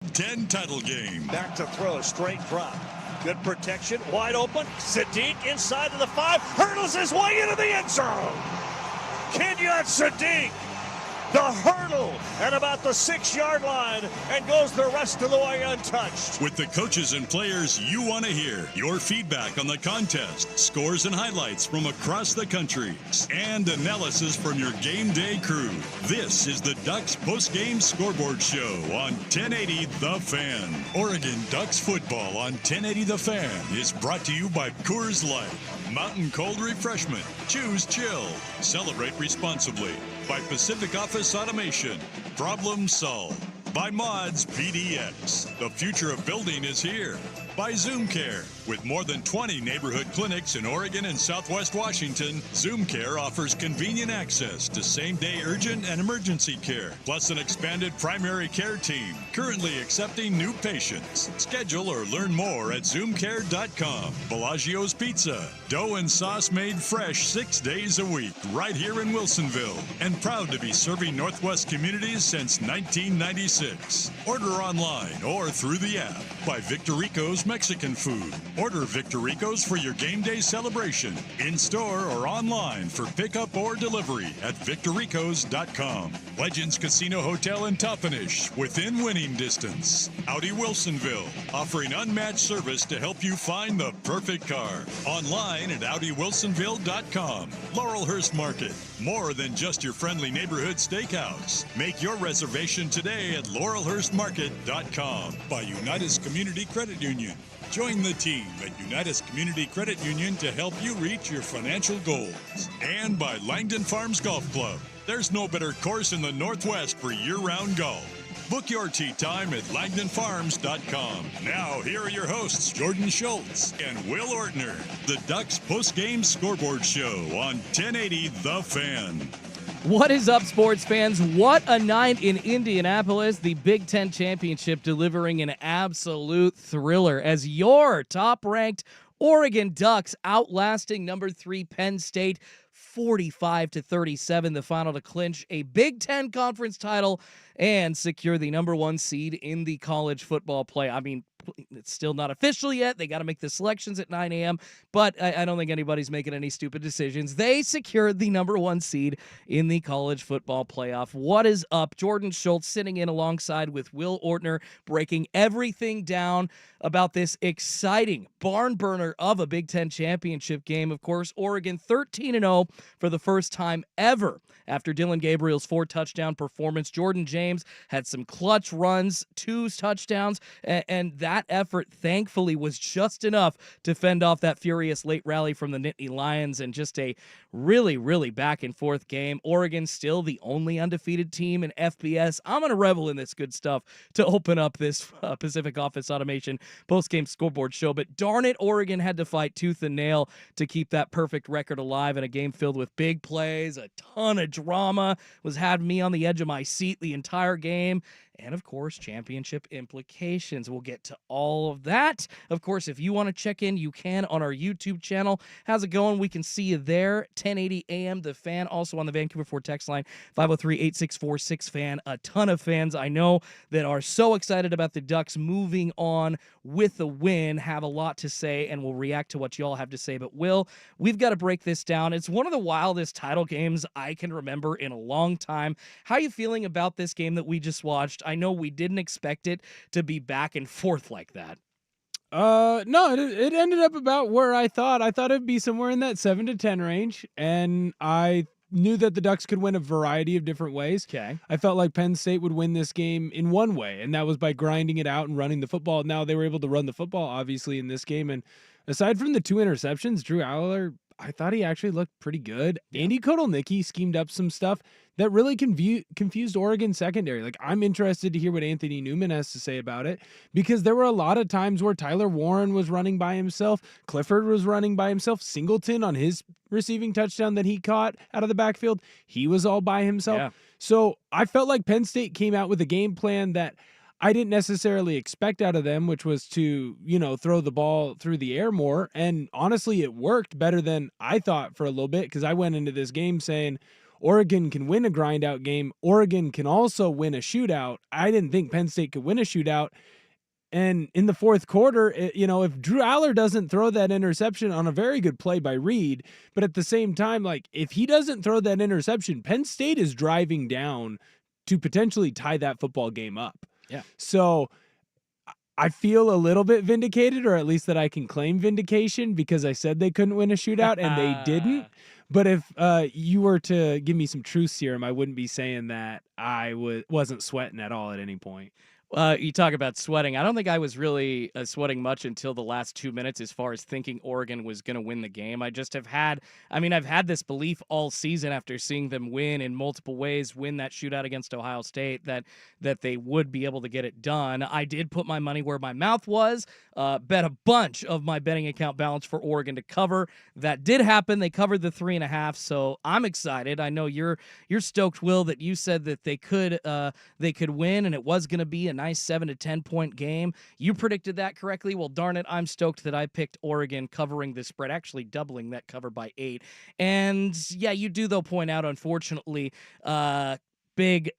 Big Ten title game. Back to throw, straight drop. Good protection, wide open. Sadiq inside of the 5, hurdles his way into the end zone. Kenyon Sadiq, the hurdle at about the 6-yard line, and goes the rest of the way untouched. With the coaches and players you want to hear, your feedback on the contest, scores and highlights from across the country, and analysis from your game day crew. This is the Ducks Postgame Scoreboard Show on 1080 The Fan. Oregon Ducks football on 1080 The Fan is brought to you by Coors Light. Mountain Cold Refreshment. Choose chill. Celebrate responsibly. By Pacific Office Automation. Problem solved. By Mods PDX. The future of building is here. By Zoom Care. With more than 20 neighborhood clinics in Oregon and Southwest Washington, Zoom Care offers convenient access to same-day urgent and emergency care, plus an expanded primary care team, currently accepting new patients. Schedule or learn more at zoomcare.com. Bellagio's Pizza. Dough and sauce made fresh 6 days a week, right here in Wilsonville. And proud to be serving Northwest communities since 1996. Order online or through the app. By Victor Rico's Mexican Food. Order Victor Rico's for your game day celebration, in-store or online for pickup or delivery at victorricos.com. Legends Casino Hotel in Toppenish, within winning distance. Audi Wilsonville, offering unmatched service to help you find the perfect car. Online at AudiWilsonville.com. Laurelhurst Market, more than just your friendly neighborhood steakhouse. Make your reservation today at laurelhurstmarket.com. By Unitas Community Credit Union. Join the team at Unitas Community Credit Union to help you reach your financial goals. And by Langdon Farms Golf Club. There's no better course in the Northwest for year-round golf. Book your tee time at LangdonFarms.com. Now, here are your hosts, Jordan Schultz and Will Ortner. The Ducks Postgame Scoreboard Show on 1080 The Fan. What is up, sports fans? What a night in Indianapolis. The Big Ten Championship delivering an absolute thriller as your top-ranked Oregon Ducks outlasting number 3 Penn State 45-37, the final to clinch a Big Ten conference title and secure the number 1 seed in the college football play. I mean, it's still not official yet. They got to make the selections at 9 a.m., but I don't think anybody's making any stupid decisions. They secured the number 1 seed in the college football playoff. What is up? Jordan Schultz sitting in alongside with Will Ortner, breaking everything down about this exciting barn burner of a Big Ten championship game. Of course, Oregon 13-0 for the first time ever after Dylan Gabriel's 4-touchdown performance. Jordan James had some clutch runs, 2 touchdowns, and that effort, thankfully, was just enough to fend off that furious late rally from the Nittany Lions, and just a really, really back-and-forth game. Oregon still the only undefeated team in FBS. I'm going to revel in this good stuff to open up this Pacific Office Automation post-game scoreboard show, but darn it, Oregon had to fight tooth and nail to keep that perfect record alive in a game filled with big plays, a ton of drama, had me on the edge of my seat the entire game, and, of course, championship implications. We'll get to all of that. Of course, if you want to check in, you can on our YouTube channel. How's it going? We can see you there. 1080 AM, The Fan. Also on the Vancouver 4 text line, 503-864-6FAN. A ton of fans I know that are so excited about the Ducks moving on with the win, have a lot to say, and will react to what y'all have to say. But, Will, we've got to break this down. It's one of the wildest title games I can remember in a long time. How are you feeling about this game that we just watched? I know we didn't expect it to be back and forth like that. No, it ended up about where I thought. I thought it'd be somewhere in that 7-10 range, and I knew that the Ducks could win a variety of different ways. Okay. I felt like Penn State would win this game in one way, and that was by grinding it out and running the football. Now they were able to run the football, obviously, in this game, and aside from the 2 interceptions, Drew Aller, I thought he actually looked pretty good. Yeah. Andy Kotelnicki schemed up some stuff that really confused Oregon secondary. Like, I'm interested to hear what Anthony Newman has to say about it, because there were a lot of times where Tyler Warren was running by himself, Clifford was running by himself, Singleton on his receiving touchdown that he caught out of the backfield, he was all by himself. Yeah. So I felt like Penn State came out with a game plan that I didn't necessarily expect out of them, which was to, throw the ball through the air more. And honestly, it worked better than I thought for a little bit, because I went into this game saying Oregon can win a grind out game. Oregon can also win a shootout. I didn't think Penn State could win a shootout. And in the fourth quarter, if Drew Aller doesn't throw that interception on a very good play by Reed, but at the same time, like if he doesn't throw that interception, Penn State is driving down to potentially tie that football game up. Yeah. So I feel a little bit vindicated, or at least that I can claim vindication, because I said they couldn't win a shootout and they didn't. But if you were to give me some truth serum, I wouldn't be saying that I wasn't sweating at all at any point. You talk about sweating. I don't think I was really sweating much until the last 2 minutes as far as thinking Oregon was going to win the game. I've had this belief all season after seeing them win in multiple ways, win that shootout against Ohio State, that they would be able to get it done. I did put my money where my mouth was, bet a bunch of my betting account balance for Oregon to cover. That did happen. They covered the 3.5, so I'm excited. I know you're stoked, Will, that you said that they could win and it was going to be a nice 7 to 10 point game. You predicted that correctly. Well, darn it, I'm stoked that I picked Oregon covering the spread, actually doubling that cover by 8. And yeah, you do though point out, unfortunately, big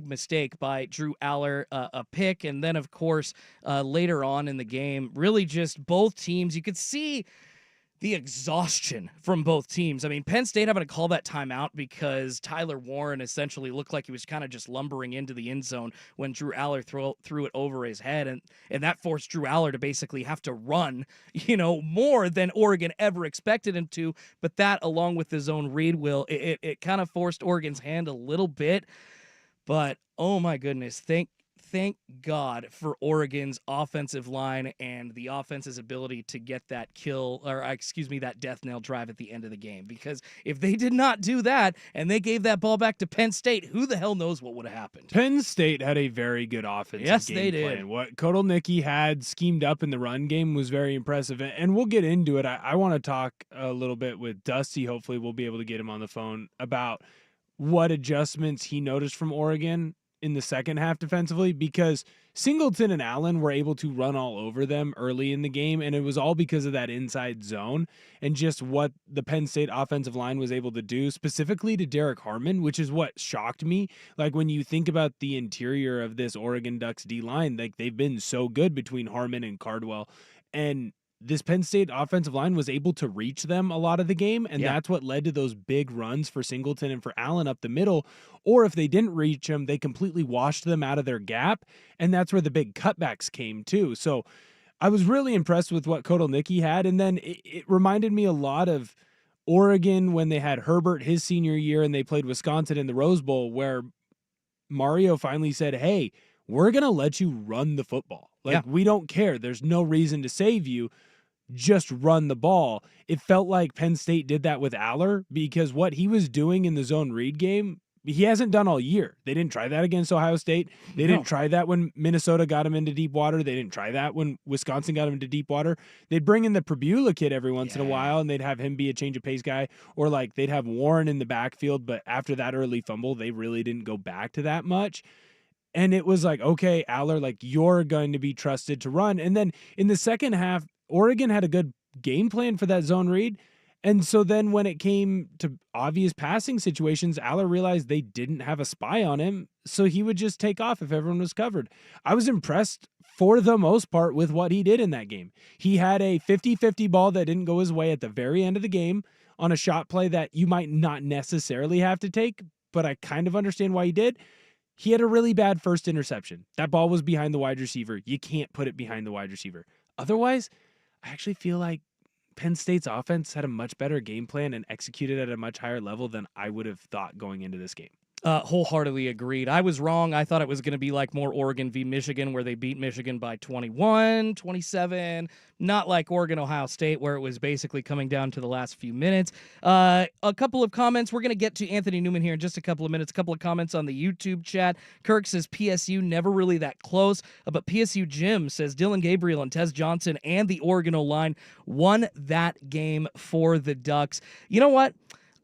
mistake by Drew Aller, a pick, and then of course later on in the game, really just both teams, you could see the exhaustion from both teams. I mean, Penn State having to call that timeout because Tyler Warren essentially looked like he was kind of just lumbering into the end zone when Drew Aller threw it over his head, and that forced Drew Aller to basically have to run, more than Oregon ever expected him to. But that, along with the zone read, it kind of forced Oregon's hand a little bit. But oh my goodness, thank God for Oregon's offensive line and the offense's ability to get that that death knell drive at the end of the game. Because if they did not do that and they gave that ball back to Penn State, who the hell knows what would have happened? Penn State had a very good offensive game plan. What Kotelnicki had schemed up in the run game was very impressive, and we'll get into it. I want to talk a little bit with Dusty. Hopefully we'll be able to get him on the phone about what adjustments he noticed from Oregon in the second half defensively, because Singleton and Allen were able to run all over them early in the game, and it was all because of that inside zone and just what the Penn State offensive line was able to do, specifically to Derek Harmon, which is what shocked me. Like, when you think about the interior of this Oregon Ducks D-line, like, they've been so good between Harmon and Cardwell, and this Penn State offensive line was able to reach them a lot of the game, and that's what led to those big runs for Singleton and for Allen up the middle. Or if they didn't reach them, they completely washed them out of their gap, and that's where the big cutbacks came too. So I was really impressed with what Kotelnicki had, and then it reminded me a lot of Oregon when they had Herbert his senior year and they played Wisconsin in the Rose Bowl, where Mario finally said, hey, we're going to let you run the football. We don't care. There's no reason to save you. Just run the ball. It felt like Penn State did that with Aller, because what he was doing in the zone read game, he hasn't done all year. They didn't try that against Ohio State. They didn't try that when Minnesota got him into deep water. They didn't try that when Wisconsin got him into deep water. They'd bring in the Prebula kid every once in a while, and they'd have him be a change of pace guy, or like they'd have Warren in the backfield, but after that early fumble, they really didn't go back to that much. And it was like, okay, Aller, like, you're going to be trusted to run. And then in the second half, Oregon had a good game plan for that zone read. And so then when it came to obvious passing situations, Aller realized they didn't have a spy on him, so he would just take off if everyone was covered. I was impressed for the most part with what he did in that game. He had a 50-50 ball that didn't go his way at the very end of the game on a shot play that you might not necessarily have to take, but I kind of understand why he did. He had a really bad first interception. That ball was behind the wide receiver. You can't put it behind the wide receiver. Otherwise, I actually feel like Penn State's offense had a much better game plan and executed at a much higher level than I would have thought going into this game. Wholeheartedly agreed. I was wrong. I thought it was going to be like more Oregon v. Michigan, where they beat Michigan by 21, 27, not like Oregon, Ohio State, where it was basically coming down to the last few minutes. A couple of comments. We're going to get to Anthony Newman here in just a couple of minutes. A couple of comments on the YouTube chat. Kirk says PSU never really that close, but PSU Jim says Dylan Gabriel and Tez Johnson and the Oregon O-line won that game for the Ducks. You know what?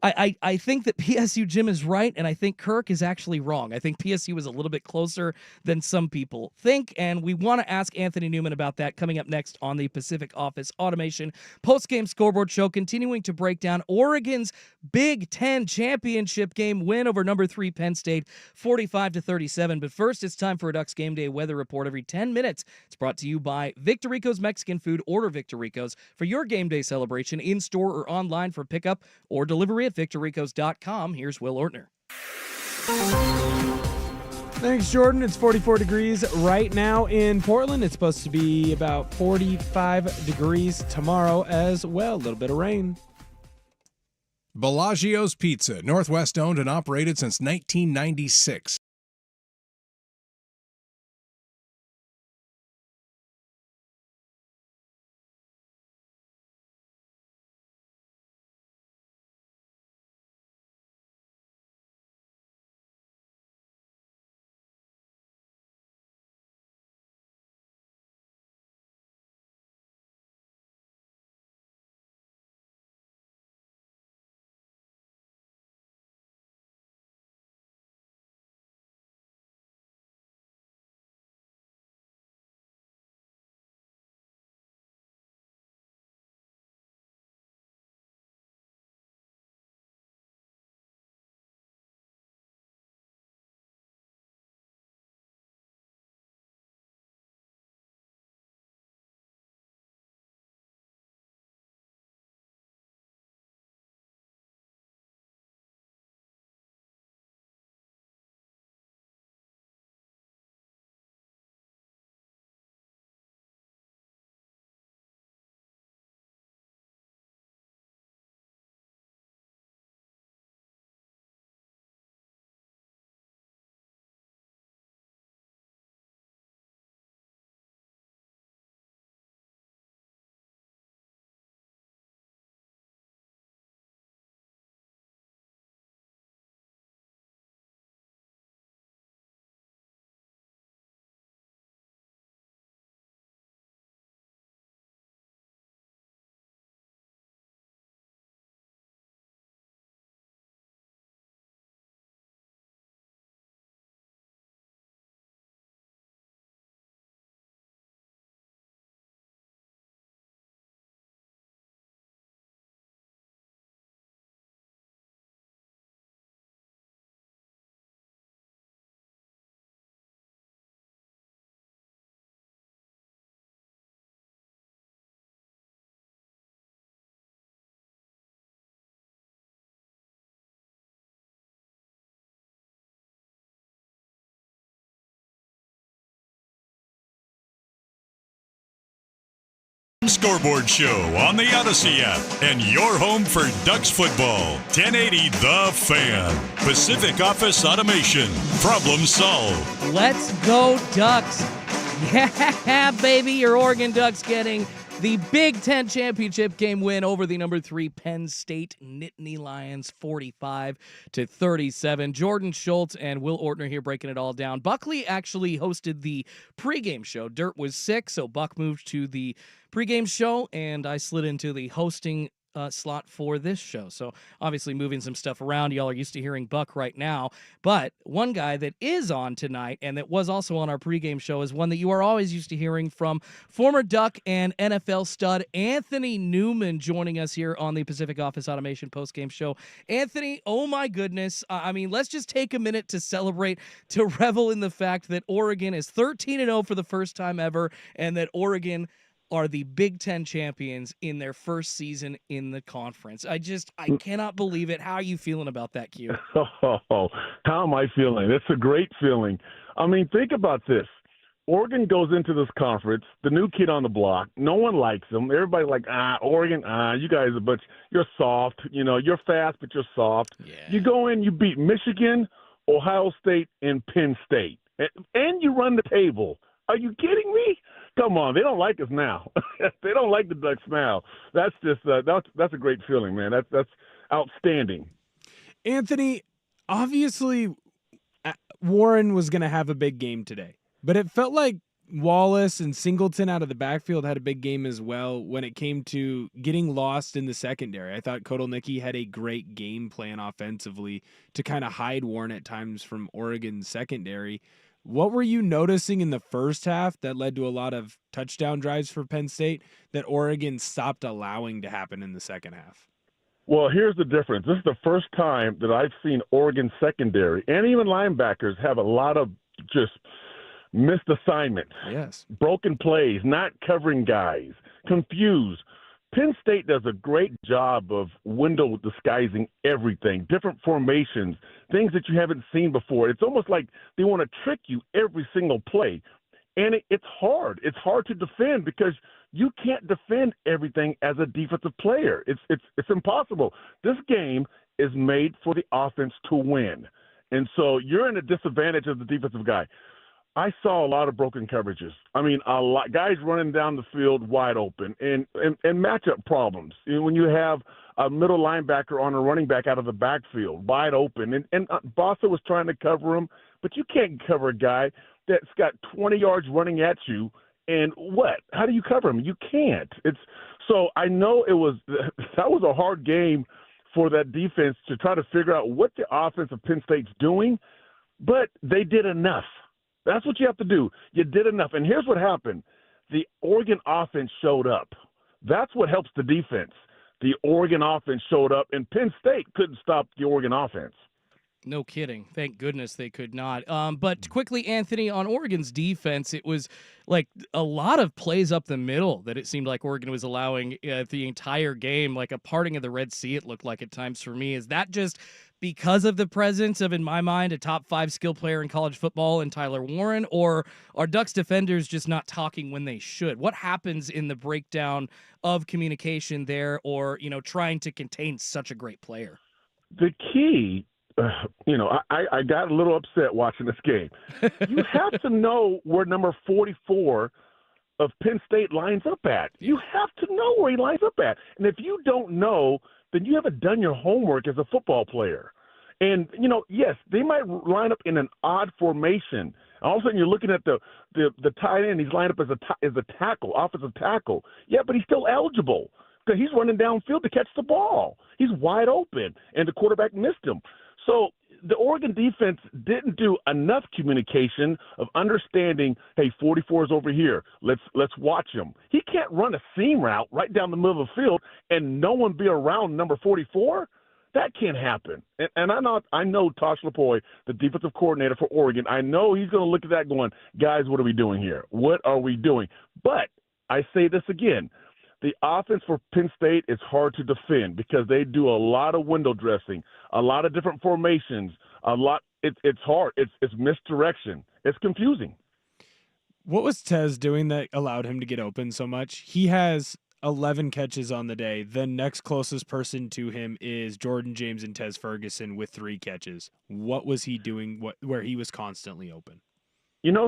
I think that PSU Jim is right, and I think Kirk is actually wrong. I think PSU is a little bit closer than some people think, and we want to ask Anthony Newman about that coming up next on the Pacific Office Automation Postgame Scoreboard Show, continuing to break down Oregon's Big Ten championship game win over number 3 Penn State, 45-37. But first, it's time for a Ducks Game Day weather report every 10 minutes. It's brought to you by Victorico's Mexican Food. Order Victorico's for your game day celebration in-store or online for pickup or delivery at victoricos.com. Here's Will Ortner. Thanks, Jordan. It's 44 degrees right now in Portland. It's supposed to be about 45 degrees tomorrow as well. A little bit of rain. Bellagio's Pizza, Northwest owned and operated since 1996. Scoreboard Show on the Odyssey app and your home for Ducks football. 1080 The Fan. Pacific Office Automation. Problem solved. Let's go, Ducks. Yeah, baby, your Oregon Ducks getting the Big Ten championship game win over the number 3 Penn State Nittany Lions, 45-37. Jordan Schultz and Will Ortner here breaking it all down. Buckley actually hosted the pregame show. Dirt was sick, so Buck moved to the pregame show, and I slid into the hosting slot for this show. So obviously moving some stuff around. Y'all are used to hearing Buck right now. But one guy that is on tonight and that was also on our pregame show is one that you are always used to hearing from, former Duck and NFL stud Anthony Newman, joining us here on the Pacific Office Automation postgame show. Anthony, oh my goodness. I mean, let's just take a minute to celebrate, to revel in the fact that Oregon is 13-0 for the first time ever, and that Oregon are the Big Ten champions in their first season in the conference. I cannot believe it. How are you feeling about that, Q? Oh, how am I feeling? It's a great feeling. I mean, think about this. Oregon goes into this conference, the new kid on the block. No one likes them. Everybody's like, Oregon, you guys are you're soft. You know, you're fast, but you're soft. Yeah. You go in, you beat Michigan, Ohio State, and Penn State. And you run the table. Are you kidding me? Come on, they don't like us now. They don't like the Ducks now. That's just that's a great feeling, man. That's outstanding. Anthony, obviously, Warren was going to have a big game today, but it felt like Wallace and Singleton out of the backfield had a big game as well when it came to getting lost in the secondary. I thought Kotelnicki had a great game plan offensively to kind of hide Warren at times from Oregon's secondary. What were you noticing in the first half that led to a lot of touchdown drives for Penn State that Oregon stopped allowing to happen in the second half? Well, here's the difference. This is the first time that I've seen Oregon secondary and even linebackers have a lot of just missed assignments, yes, broken plays, not covering guys, confused. Penn State does a great job of window disguising everything, different formations, things that you haven't seen before. It's almost like they want to trick you every single play. And it's hard. It's hard to defend because you can't defend everything as a defensive player. It's impossible. This game is made for the offense to win. And so you're in a disadvantage as the defensive guy. I saw a lot of broken coverages. I mean, a lot guys running down the field wide open and matchup problems. You know, when you have a middle linebacker on a running back out of the backfield wide open, and Bossa was trying to cover him, but you can't cover a guy that's got 20 yards running at you. And what? How do you cover him? You can't. So I know that was a hard game for that defense to try to figure out what the offense of Penn State's doing, but they did enough. That's what you have to do. You did enough. And here's what happened. The Oregon offense showed up. That's what helps the defense. The Oregon offense showed up, and Penn State couldn't stop the Oregon offense. No kidding. Thank goodness they could not. But quickly, Anthony, on Oregon's defense, it was like a lot of plays up the middle that it seemed like Oregon was allowing the entire game, like a parting of the Red Sea, it looked like at times for me. Is that just because of the presence of, in my mind, a top 5 skill player in college football in Tyler Warren, or are Ducks defenders just not talking when they should? What happens in the breakdown of communication there, or, trying to contain such a great player? The key, I got a little upset watching this game. You have to know where number 44 of Penn State lines up at. You have to know where he lines up at. And if you don't know, then you haven't done your homework as a football player. And, yes, they might line up in an odd formation. All of a sudden you're looking at the tight end. He's lined up as a tackle, offensive tackle. Yeah, but he's still eligible because he's running downfield to catch the ball. He's wide open, and the quarterback missed him. So the Oregon defense didn't do enough communication of understanding, hey, 44 is over here. Let's watch him. He can't run a seam route right down the middle of the field and no one be around number 44. That can't happen. And I know Tosh Lapoy, the defensive coordinator for Oregon, I know he's going to look at that going, guys, what are we doing here? What are we doing? But I say this again. The offense for Penn State is hard to defend because they do a lot of window dressing, a lot of different formations, it's hard. It's misdirection. It's confusing. What was Tez doing that allowed him to get open so much? He has 11 catches on the day. The next closest person to him is Jordan James and Tez Ferguson with 3 catches. What was he doing where he was constantly open?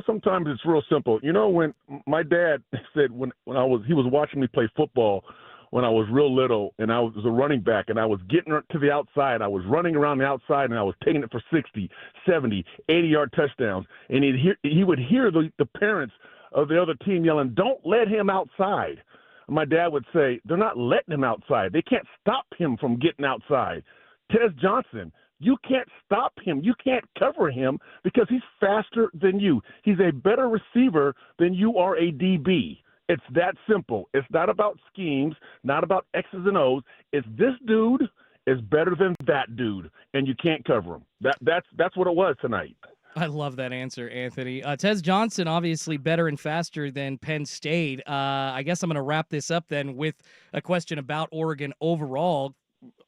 Sometimes it's real simple. When my dad said he was watching me play football when I was real little, and I was a running back, and I was getting to the outside. I was running around the outside, and I was taking it for 60, 70, 80-yard touchdowns. And he would hear the parents of the other team yelling, "Don't let him outside." And my dad would say, "They're not letting him outside. They can't stop him from getting outside." Tez Johnson, you can't stop him. You can't cover him because he's faster than you. He's a better receiver than you are a DB. It's that simple. It's not about schemes, not about X's and O's. It's this dude is better than that dude, and you can't cover him. That's what it was tonight. I love that answer, Anthony. Tez Johnson, obviously better and faster than Penn State. I guess I'm going to wrap this up then with a question about Oregon overall.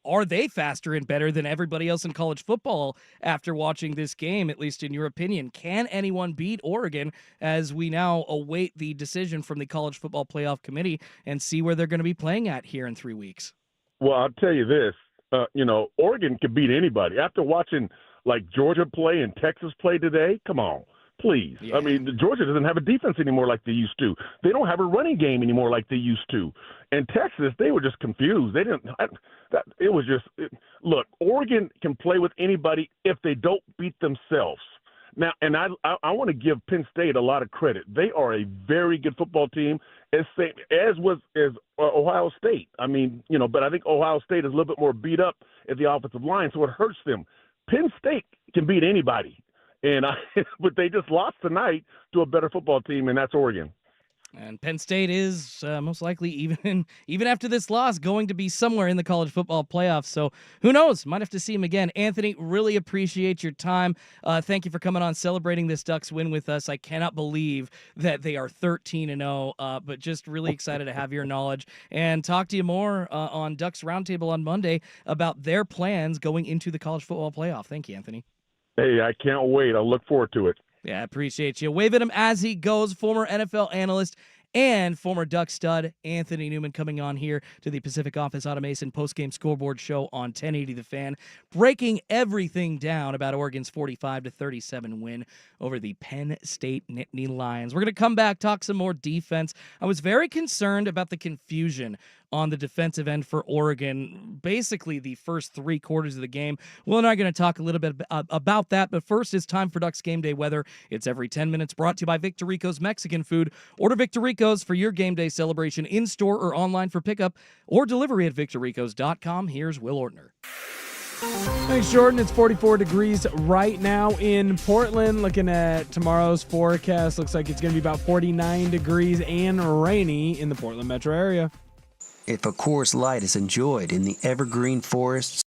Are they faster and better than everybody else in college football after watching this game, at least in your opinion? Can anyone beat Oregon as we now await the decision from the College Football Playoff Committee and see where they're going to be playing at here in 3 weeks? Well, I'll tell you this. Oregon could beat anybody. After watching, Georgia play and Texas play today, come on. Please. Yeah. I mean, Georgia doesn't have a defense anymore like they used to. They don't have a running game anymore like they used to. And Texas, they were just confused. They didn't. Look, Oregon can play with anybody if they don't beat themselves. Now, and I want to give Penn State a lot of credit. They are a very good football team, as Ohio State. I mean, but I think Ohio State is a little bit more beat up at the offensive line, so it hurts them. Penn State can beat anybody, but they just lost tonight to a better football team, and that's Oregon. And Penn State is most likely, even after this loss, going to be somewhere in the college football playoffs. So who knows? Might have to see him again. Anthony, really appreciate your time. Thank you for coming on, celebrating this Ducks win with us. I cannot believe that they are 13-0, but just really excited to have your knowledge and talk to you more on Ducks Roundtable on Monday about their plans going into the college football playoff. Thank you, Anthony. Hey, I can't wait. I look forward to it. Yeah, I appreciate you. Wave at him as he goes. Former NFL analyst and former Duck stud Anthony Newman coming on here to the Pacific Office Automation Postgame Scoreboard show on 1080 The Fan, breaking everything down about Oregon's 45-37 win over the Penn State Nittany Lions. We're going to come back, talk some more defense. I was very concerned about the confusion on the defensive end for Oregon, basically the first 3 quarters of the game. Will and I are going to talk a little bit about that, but first it's time for Ducks Game Day Weather. It's every 10 minutes, brought to you by Victor Rico's Mexican Food. Order Victor Rico's for your game day celebration in-store or online for pickup or delivery at victorricos.com. Here's Will Ortner. Thanks, Jordan. It's 44 degrees right now in Portland. Looking at tomorrow's forecast, looks like it's going to be about 49 degrees and rainy in the Portland metro area. If a Coors Light is enjoyed in the evergreen forests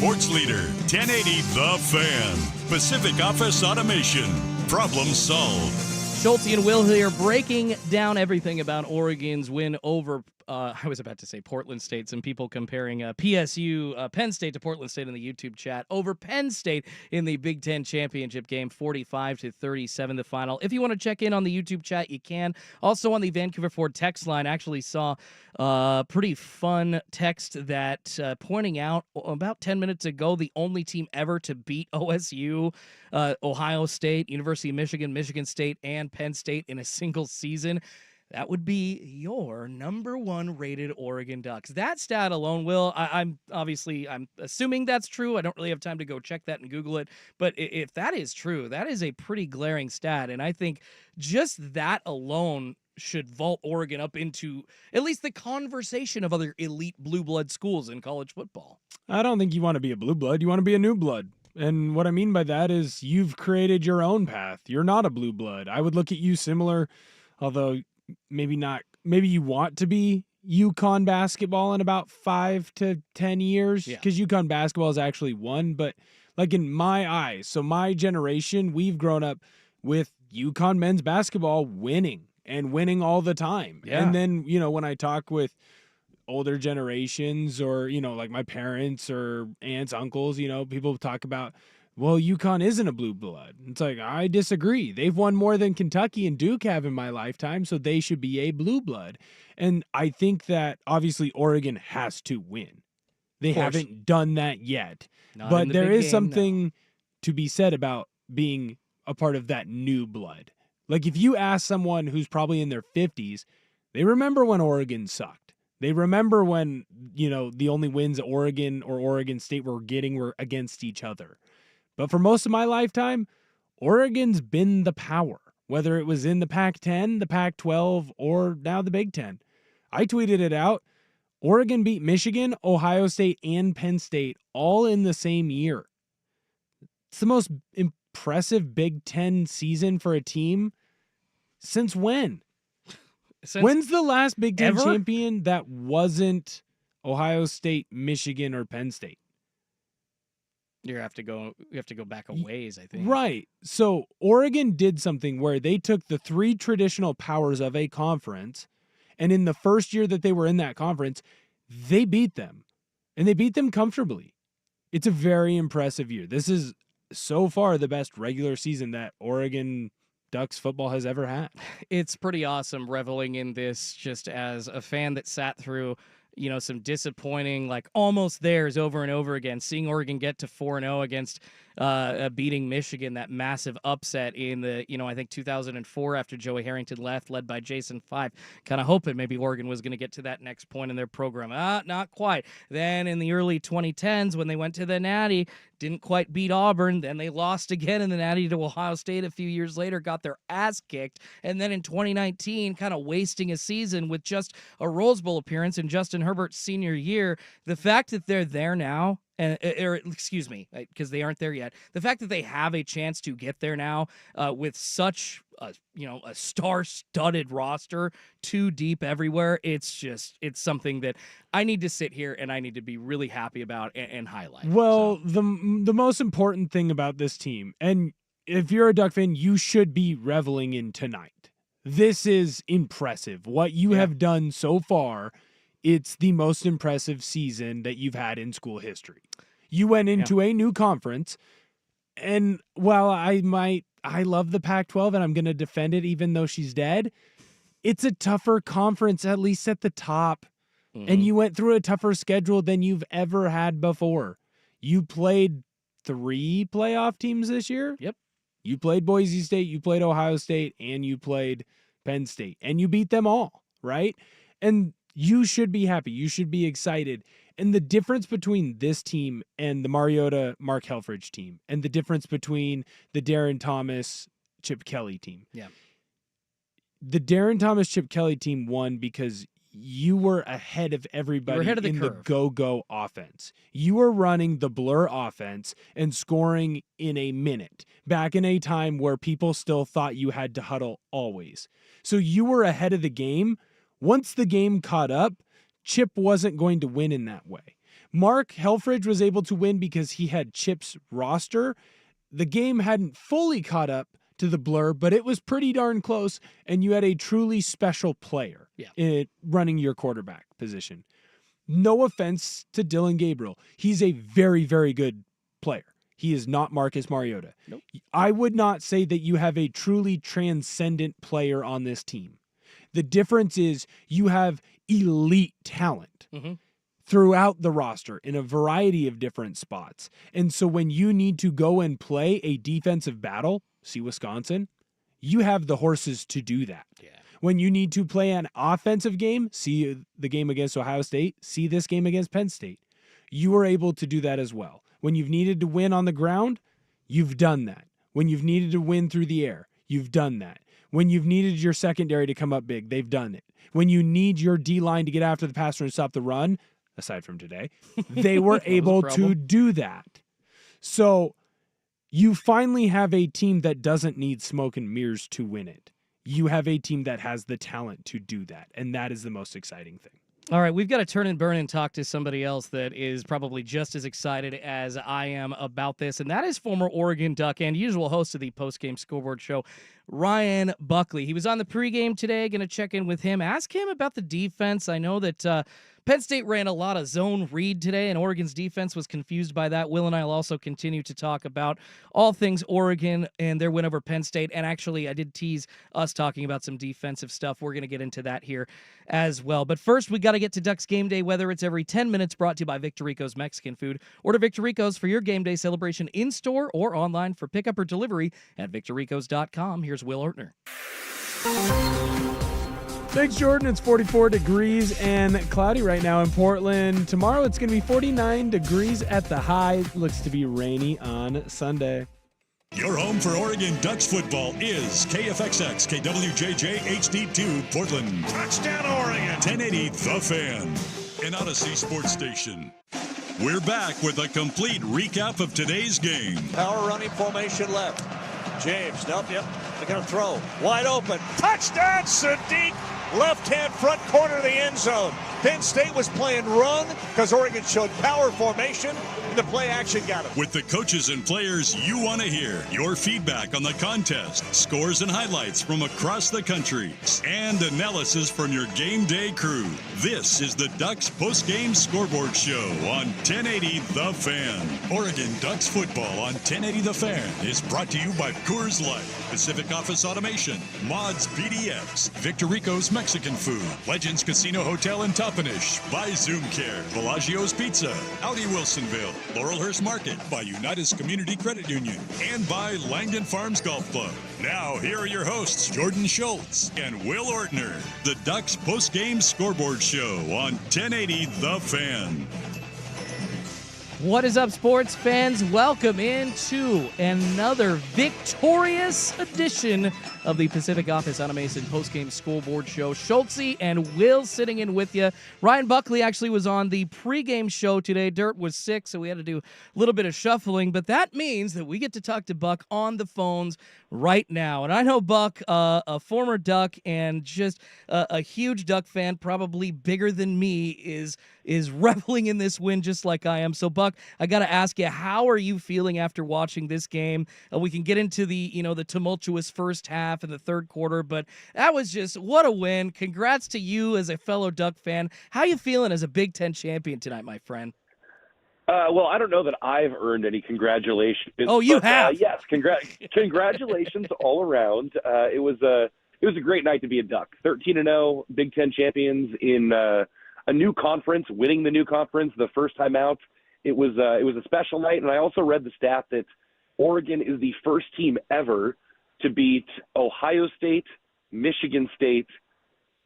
sports leader, 1080 The Fan. Pacific Office Automation. Problem solved. Schulte and Will here breaking down everything about Oregon's win over, I was about to say Portland State. Some people comparing PSU, Penn State to Portland State in the YouTube chat. Over Penn State in the Big Ten championship game, 45-37 the final. If you want to check in on the YouTube chat, you can. Also on the Vancouver Ford text line, actually saw a pretty fun text that pointing out about 10 minutes ago, the only team ever to beat OSU, Ohio State, University of Michigan, Michigan State, and Penn State in a single season. That would be your number one rated Oregon Ducks. That stat alone, Will, I'm assuming that's true. I don't really have time to go check that and Google it. But if that is true, that is a pretty glaring stat. And I think just that alone should vault Oregon up into at least the conversation of other elite blue blood schools in college football. I don't think you want to be a blue blood. You want to be a new blood. And what I mean by that is you've created your own path. You're not a blue blood. I would look at you similar, although maybe not. Maybe you want to be UConn basketball in about 5 to 10 years because UConn basketball is actually won. But like in my eyes, so my generation, we've grown up with UConn men's basketball winning and winning all the time. Yeah. And then, when I talk with older generations or, like my parents or aunts, uncles, people talk about, well, UConn isn't a blue blood. It's like, I disagree. They've won more than Kentucky and Duke have in my lifetime, so they should be a blue blood. And I think that obviously Oregon has to win. They haven't done that yet. But there is something to be said about being a part of that new blood. Like if you ask someone who's probably in their 50s, they remember when Oregon sucked. They remember when, the only wins Oregon or Oregon State were getting were against each other. But for most of my lifetime, Oregon's been the power, whether it was in the Pac-10, the Pac-12, or now the Big Ten. I tweeted it out. Oregon beat Michigan, Ohio State, and Penn State all in the same year. It's the most impressive Big Ten season for a team since when? When's the last Big Ten champion that wasn't Ohio State, Michigan, or Penn State? You have to go back a ways, I think. Right. So Oregon did something where they took the three traditional powers of a conference, and in the first year that they were in that conference, they beat them. And they beat them comfortably. It's a very impressive year. This is so far the best regular season that Oregon Ducks football has ever had. It's pretty awesome reveling in this just as a fan that sat through some disappointing, like almost theirs over and over again, seeing Oregon get to 4-0 against beating Michigan, that massive upset in the, I think 2004 after Joey Harrington left, led by Jason Fife, kind of hoping maybe Oregon was going to get to that next point in their program. Not quite. Then in the early 2010s, when they went to the Natty, didn't quite beat Auburn. Then they lost again in the Natty to Ohio State a few years later, got their ass kicked. And then in 2019, kind of wasting a season with just a Rose Bowl appearance in Justin Herbert's senior year. The fact that they're there now, because they aren't there yet. The fact that they have a chance to get there now with such a star-studded roster, too deep everywhere, it's something that I need to sit here and I need to be really happy about and highlight. Well, the most important thing about this team, and if you're a Duck fan, you should be reveling in tonight. This is impressive. What you have done so far, it's the most impressive season that you've had in school history. You went into a new conference, and while I love the Pac-12 and I'm going to defend it even though she's dead, it's a tougher conference, at least at the top. Mm-hmm. And you went through a tougher schedule than you've ever had before. You played 3 playoff teams this year. Yep. You played Boise State, you played Ohio State, and you played Penn State, and you beat them all, right? And you should be happy. You should be excited. And the difference between this team and the Mariota Mark Helfrich team, and the difference between the Darren Thomas Chip Kelly team. Yeah. The Darren Thomas Chip Kelly team won because you were ahead of everybody in the go-go offense. You were running the blur offense and scoring in a minute, back in a time where people still thought you had to huddle always. So you were ahead of the game. Once the game caught up, Chip wasn't going to win in that way. Mark Helfrich was able to win because he had Chip's roster. The game hadn't fully caught up to the blur, but it was pretty darn close, and you had a truly special player in running your quarterback position. No offense to Dylan Gabriel. He's a very, very good player. He is not Marcus Mariota. Nope. I would not say that you have a truly transcendent player on this team. The difference is you have elite talent throughout the roster in a variety of different spots. And so when you need to go and play a defensive battle, see Wisconsin, you have the horses to do that. Yeah. When you need to play an offensive game, see the game against Ohio State, see this game against Penn State. You were able to do that as well. When you've needed to win on the ground, you've done that. When you've needed to win through the air, you've done that. When you've needed your secondary to come up big, they've done it. When you need your D-line to get after the passer and stop the run, aside from today, they were able to do that. So you finally have a team that doesn't need smoke and mirrors to win it. You have a team that has the talent to do that, and that is the most exciting thing. All right, we've got to turn and burn and talk to somebody else that is probably just as excited as I am about this, and that is former Oregon Duck and usual host of the Postgame Scoreboard show, Ryan Buckley. He was on the pregame today. Going to check in with him, ask him about the defense. I know that Penn State ran a lot of zone read today, and Oregon's defense was confused by that. Will and I will also continue to talk about all things Oregon and their win over Penn State. And actually, I did tease us talking about some defensive stuff. We're going to get into that here as well. But first, we got to get to Ducks Game Day, whether it's every 10 minutes, brought to you by Victorico's Mexican Food. Order Victorico's for your game day celebration in-store or online for pickup or delivery at victoricos.com. Here's Will Ortner. Thanks, Jordan. It's 44 degrees and cloudy right now in Portland. Tomorrow it's going to be 49 degrees at the high. Looks to be rainy on Sunday. Your home for Oregon Ducks football is KFXX KWJJ HD2 Portland. Touchdown, Oregon. 1080 The Fan, an Odyssey sports station. We're back with a complete recap of today's game. Power running formation left. James, nope, yep. They're going to throw. Wide open. Touchdown, Sadiq. Left-hand front corner of the end zone. Penn State was playing run because Oregon showed power formation, and the play action got him. With the coaches and players you want to hear, your feedback on the contest, scores and highlights from across the country, and analysis from your game day crew. This is the Ducks Postgame Scoreboard Show on 1080 The Fan. Oregon Ducks football on 1080 The Fan is brought to you by Coors Light, Pacific Office Automation, Mods PDX, Victorico's Mexican Food, Legends Casino Hotel in Toppenish, by Zoom Care, Bellagio's Pizza, Audi Wilsonville, Laurelhurst Market, by Unitas Community Credit Union, and by Langdon Farms Golf Club. Now, here are your hosts, Jordan Schultz and Will Ortner. The Ducks Postgame Scoreboard Show on 1080 The Fan. What is up, sports fans? Welcome into another victorious edition of the Pacific Office Automation Postgame Scoreboard Show. Schultze and Will sitting in with you. Ryan Buckley actually was on the pregame show today. Dirt was sick, so we had to do a little bit of shuffling, but that means that we get to talk to Buck on the phones right now. And I know Buck, a former Duck and just a huge Duck fan, probably bigger than me, is reveling in this win just like I am. So, Buck, I got to ask you, how are you feeling after watching this game? We can get into the tumultuous first half and the third quarter, but that was just, what a win. Congrats to you as a fellow Duck fan. How you feeling as a Big Ten champion tonight, my friend? Well, I don't know that I've earned any congratulations. Oh, you have? Yes, congratulations all around. It was a great night to be a Duck. 13-0, Big Ten champions in a new conference, winning the new conference the first time out. It was a special night, and I also read the stat that Oregon is the first team ever to beat Ohio State, Michigan State,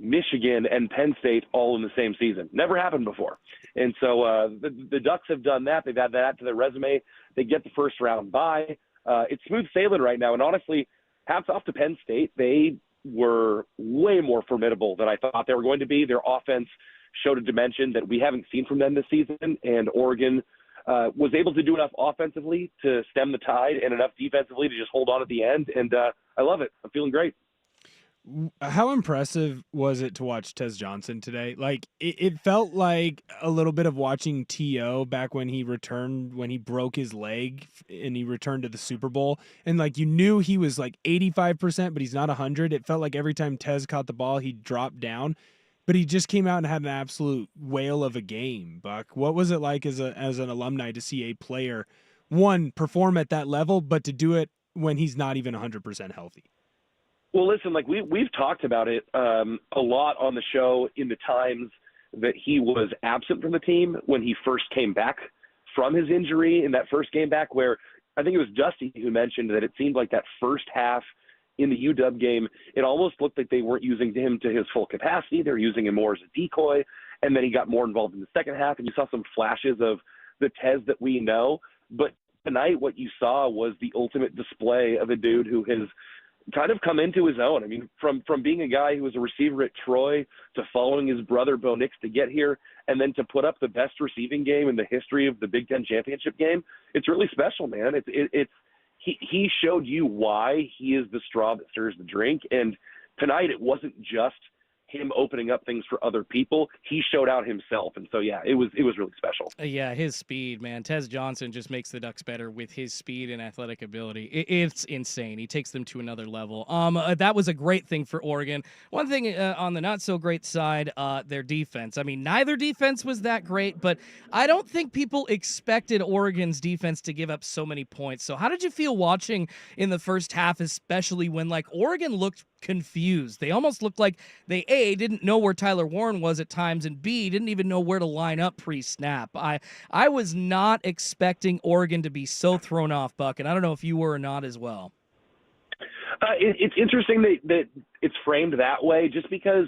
Michigan, and Penn State all in the same season. Never happened before. And so the Ducks have done that. They've added that to their resume. They get the first round bye. It's smooth sailing right now. And honestly, hats off to Penn State. They were way more formidable than I thought they were going to be. Their offense showed a dimension that we haven't seen from them this season. And Oregon was able to do enough offensively to stem the tide and enough defensively to just hold on at the end. And I love it. I'm feeling great. How impressive was it to watch Tez Johnson today? Like it felt like a little bit of watching T.O. back when he broke his leg and he returned to the Super Bowl. And like you knew he was like 85%, but he's not 100. It felt like every time Tez caught the ball, he dropped down. But he just came out and had an absolute whale of a game, Buck. What was it like as an alumni to see a player, one, perform at that level, but to do it when he's not even 100% healthy? Well, listen, like we've talked about it a lot on the show in the times that he was absent from the team when he first came back from his injury in that first game back, where I think it was Dusty who mentioned that it seemed like that first half in the UW game, it almost looked like they weren't using him to his full capacity. They were using him more as a decoy, and then he got more involved in the second half, and you saw some flashes of the Tez that we know. But tonight what you saw was the ultimate display of a dude who has kind of come into his own. I mean, from being a guy who was a receiver at Troy to following his brother Bo Nix to get here, and then to put up the best receiving game in the history of the Big Ten championship game, it's really special, man. He showed you why he is the straw that stirs the drink. And tonight it wasn't just him opening up things for other people. He showed out himself. And so, yeah, it was really special. Yeah, his speed, man. Tez Johnson just makes the Ducks better with his speed and athletic ability. It's insane. He takes them to another level. That was a great thing for Oregon. One thing on the not so great side, their defense. I mean, neither defense was that great, but I don't think people expected Oregon's defense to give up so many points. So how did you feel watching in the first half, especially when like Oregon looked confused? They almost looked like they A, didn't know where Tyler Warren was at times, and B, didn't even know where to line up pre-snap. I was not expecting Oregon to be so thrown off, Buck, and I don't know if you were or not as well. It's interesting that it's framed that way, just because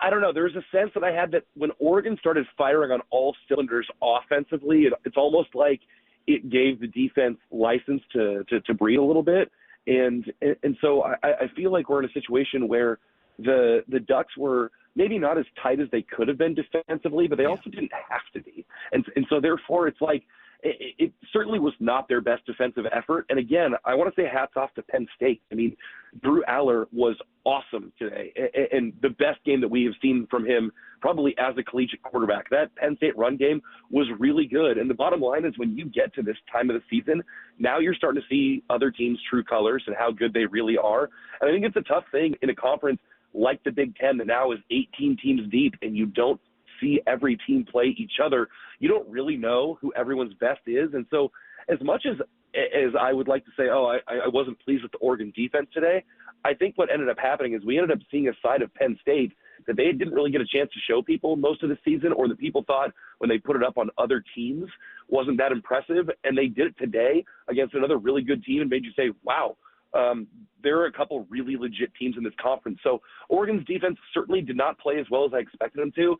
I don't know. There was a sense that I had that when Oregon started firing on all cylinders offensively, it's almost like it gave the defense license to breathe a little bit. And so I feel like we're in a situation where the Ducks were maybe not as tight as they could have been defensively, but they also didn't have to be. And so therefore it's like it certainly was not their best defensive effort. And again, I want to say hats off to Penn State. I mean, Drew Aller was awesome today, and the best game that we have seen from him probably as a collegiate quarterback. That Penn State run game was really good. And the bottom line is when you get to this time of the season, now you're starting to see other teams' true colors and how good they really are. And I think it's a tough thing in a conference like the Big Ten that now is 18 teams deep, and you don't see every team play each other. You don't really know who everyone's best is. And so as much as I would like to say, I wasn't pleased with the Oregon defense today, I think what ended up happening is we ended up seeing a side of Penn State that they didn't really get a chance to show people most of the season, or that people thought when they put it up on other teams wasn't that impressive. And they did it today against another really good team and made you say, wow, there are a couple really legit teams in this conference. So Oregon's defense certainly did not play as well as I expected them to.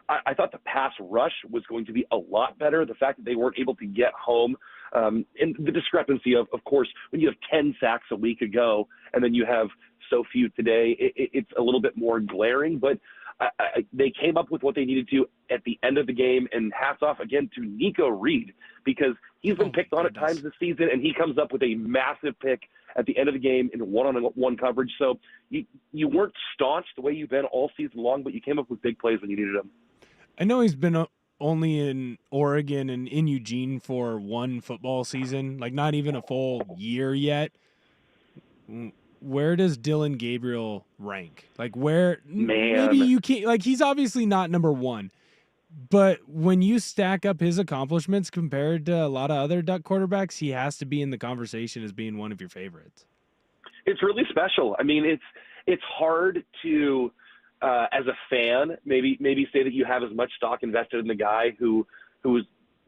I thought the pass rush was going to be a lot better. The fact that they weren't able to get home, and the discrepancy of course, when you have 10 sacks a week ago and then you have so few today, it's a little bit more glaring. But they came up with what they needed to at the end of the game, and hats off again to Nico Reed, because he's been picked on at times this season, and he comes up with a massive pick at the end of the game in one-on-one coverage. So you weren't staunch the way you've been all season long, but you came up with big plays when you needed them. I know he's been only in Oregon and in Eugene for one football season, like not even a full year yet. Where does Dylan Gabriel rank? Like where maybe you can't, like he's obviously not number one, but when you stack up his accomplishments compared to a lot of other Duck quarterbacks, he has to be in the conversation as being one of your favorites. It's really special. I mean, it's hard to, as a fan, maybe say that you have as much stock invested in the guy who's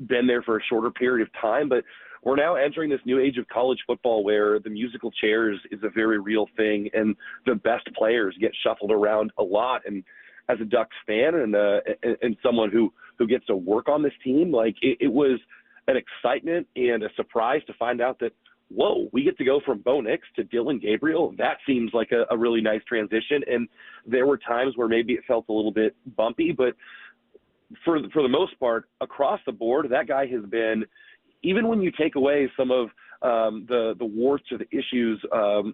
been there for a shorter period of time, but we're now entering this new age of college football where the musical chairs is a very real thing, and the best players get shuffled around a lot. And as a Ducks fan and someone who gets to work on this team, like it was an excitement and a surprise to find out that, whoa, we get to go from Bo Nix to Dylan Gabriel. That seems like a really nice transition. And there were times where maybe it felt a little bit bumpy, but for the most part, across the board, that guy has been – even when you take away some of the warts or the issues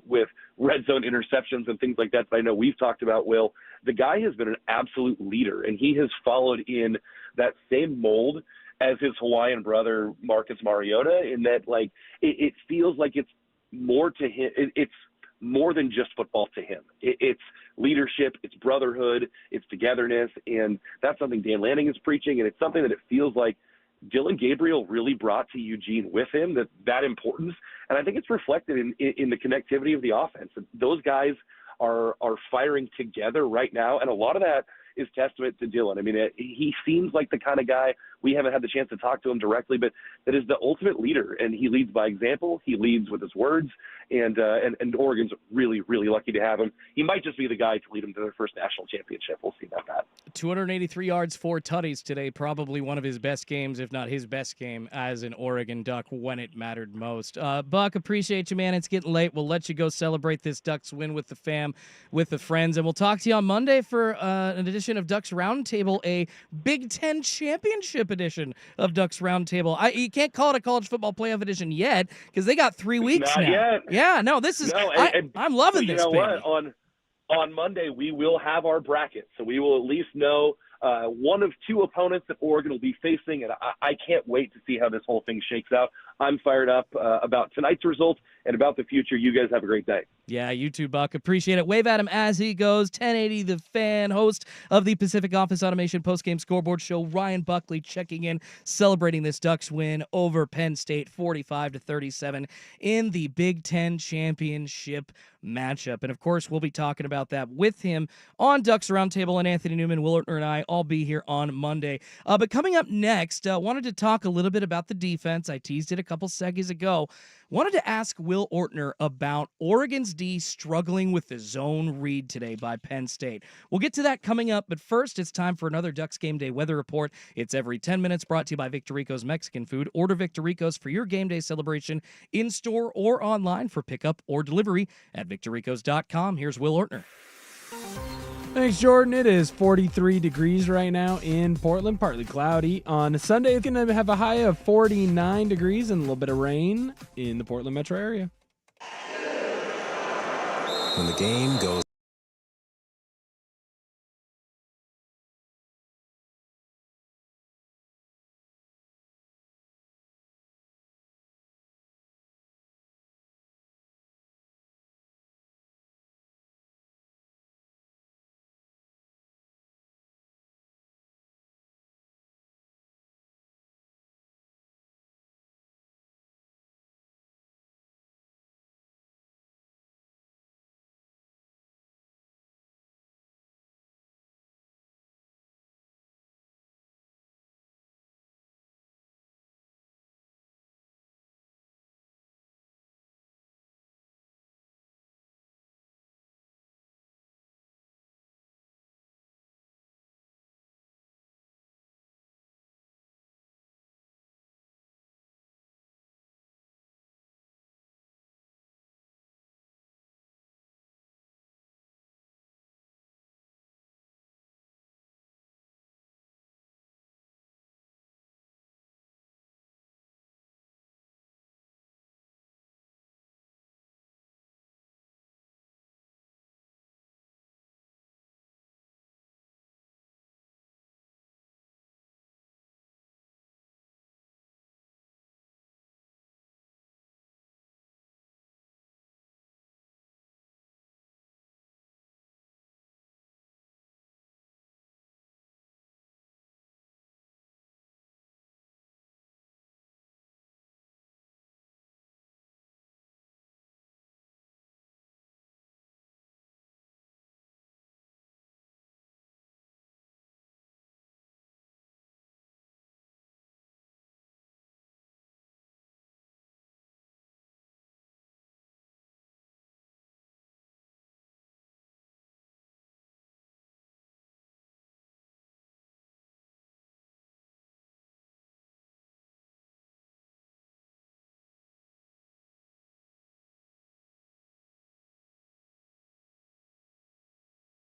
with red zone interceptions and things like that I know we've talked about, Will, the guy has been an absolute leader, and he has followed in that same mold as his Hawaiian brother, Marcus Mariota, in that, like, it feels like it's more to him. It's more than just football to him. It's leadership, it's brotherhood, it's togetherness, and that's something Dan Lanning is preaching, and it's something that it feels like Dillon Gabriel really brought to Eugene with him, that importance, and I think it's reflected in the connectivity of the offense. Those guys are firing together right now, and a lot of that is testament to Dillon. I mean, he seems like the kind of guy, we haven't had the chance to talk to him directly, but that is the ultimate leader, and he leads by example. He leads with his words, and Oregon's really, really lucky to have him. He might just be the guy to lead them to their first national championship. We'll see about that. 283 yards, 4 tutties today. Probably one of his best games, if not his best game as an Oregon Duck when it mattered most. Buck, appreciate you, man. It's getting late. We'll let you go celebrate this Ducks win with the fam, with the friends, and we'll talk to you on Monday for an edition of Ducks Roundtable, a Big Ten championship edition of Ducks Roundtable. You can't call it a college football playoff edition yet because they got 3 weeks Not now. yet. Yeah, no, this is I'm loving this. You know baby. what? On Monday we will have our bracket, so we will at least know one of two opponents that Oregon will be facing, and I can't wait to see how this whole thing shakes out. I'm fired up about tonight's results and about the future. You guys have a great day. Yeah, you too, Buck. Appreciate it. Wave at him as he goes. 1080 The Fan, host of the Pacific Office Automation postgame scoreboard show. Ryan Buckley checking in, celebrating this Ducks win over Penn State, 45-37 in the Big Ten championship matchup. And of course, we'll be talking about that with him on Ducks Roundtable, and Anthony Newman, Will Ortner, and I all be here on Monday. But coming up next, wanted to talk a little bit about the defense. I teased it a couple seconds ago. Wanted to ask Will Ortner about Oregon's D struggling with the zone read today by Penn State. We'll get to that coming up, but first it's time for another Ducks Game Day weather report. It's every 10 minutes, brought to you by Victorico's Mexican Food. Order Victorico's for your game day celebration in-store or online for pickup or delivery at victoricos.com. Here's Will Ortner. Thanks, Jordan. It is 43 degrees right now in Portland, partly cloudy. On Sunday, it's going to have a high of 49 degrees and a little bit of rain in the Portland metro area. When the game goes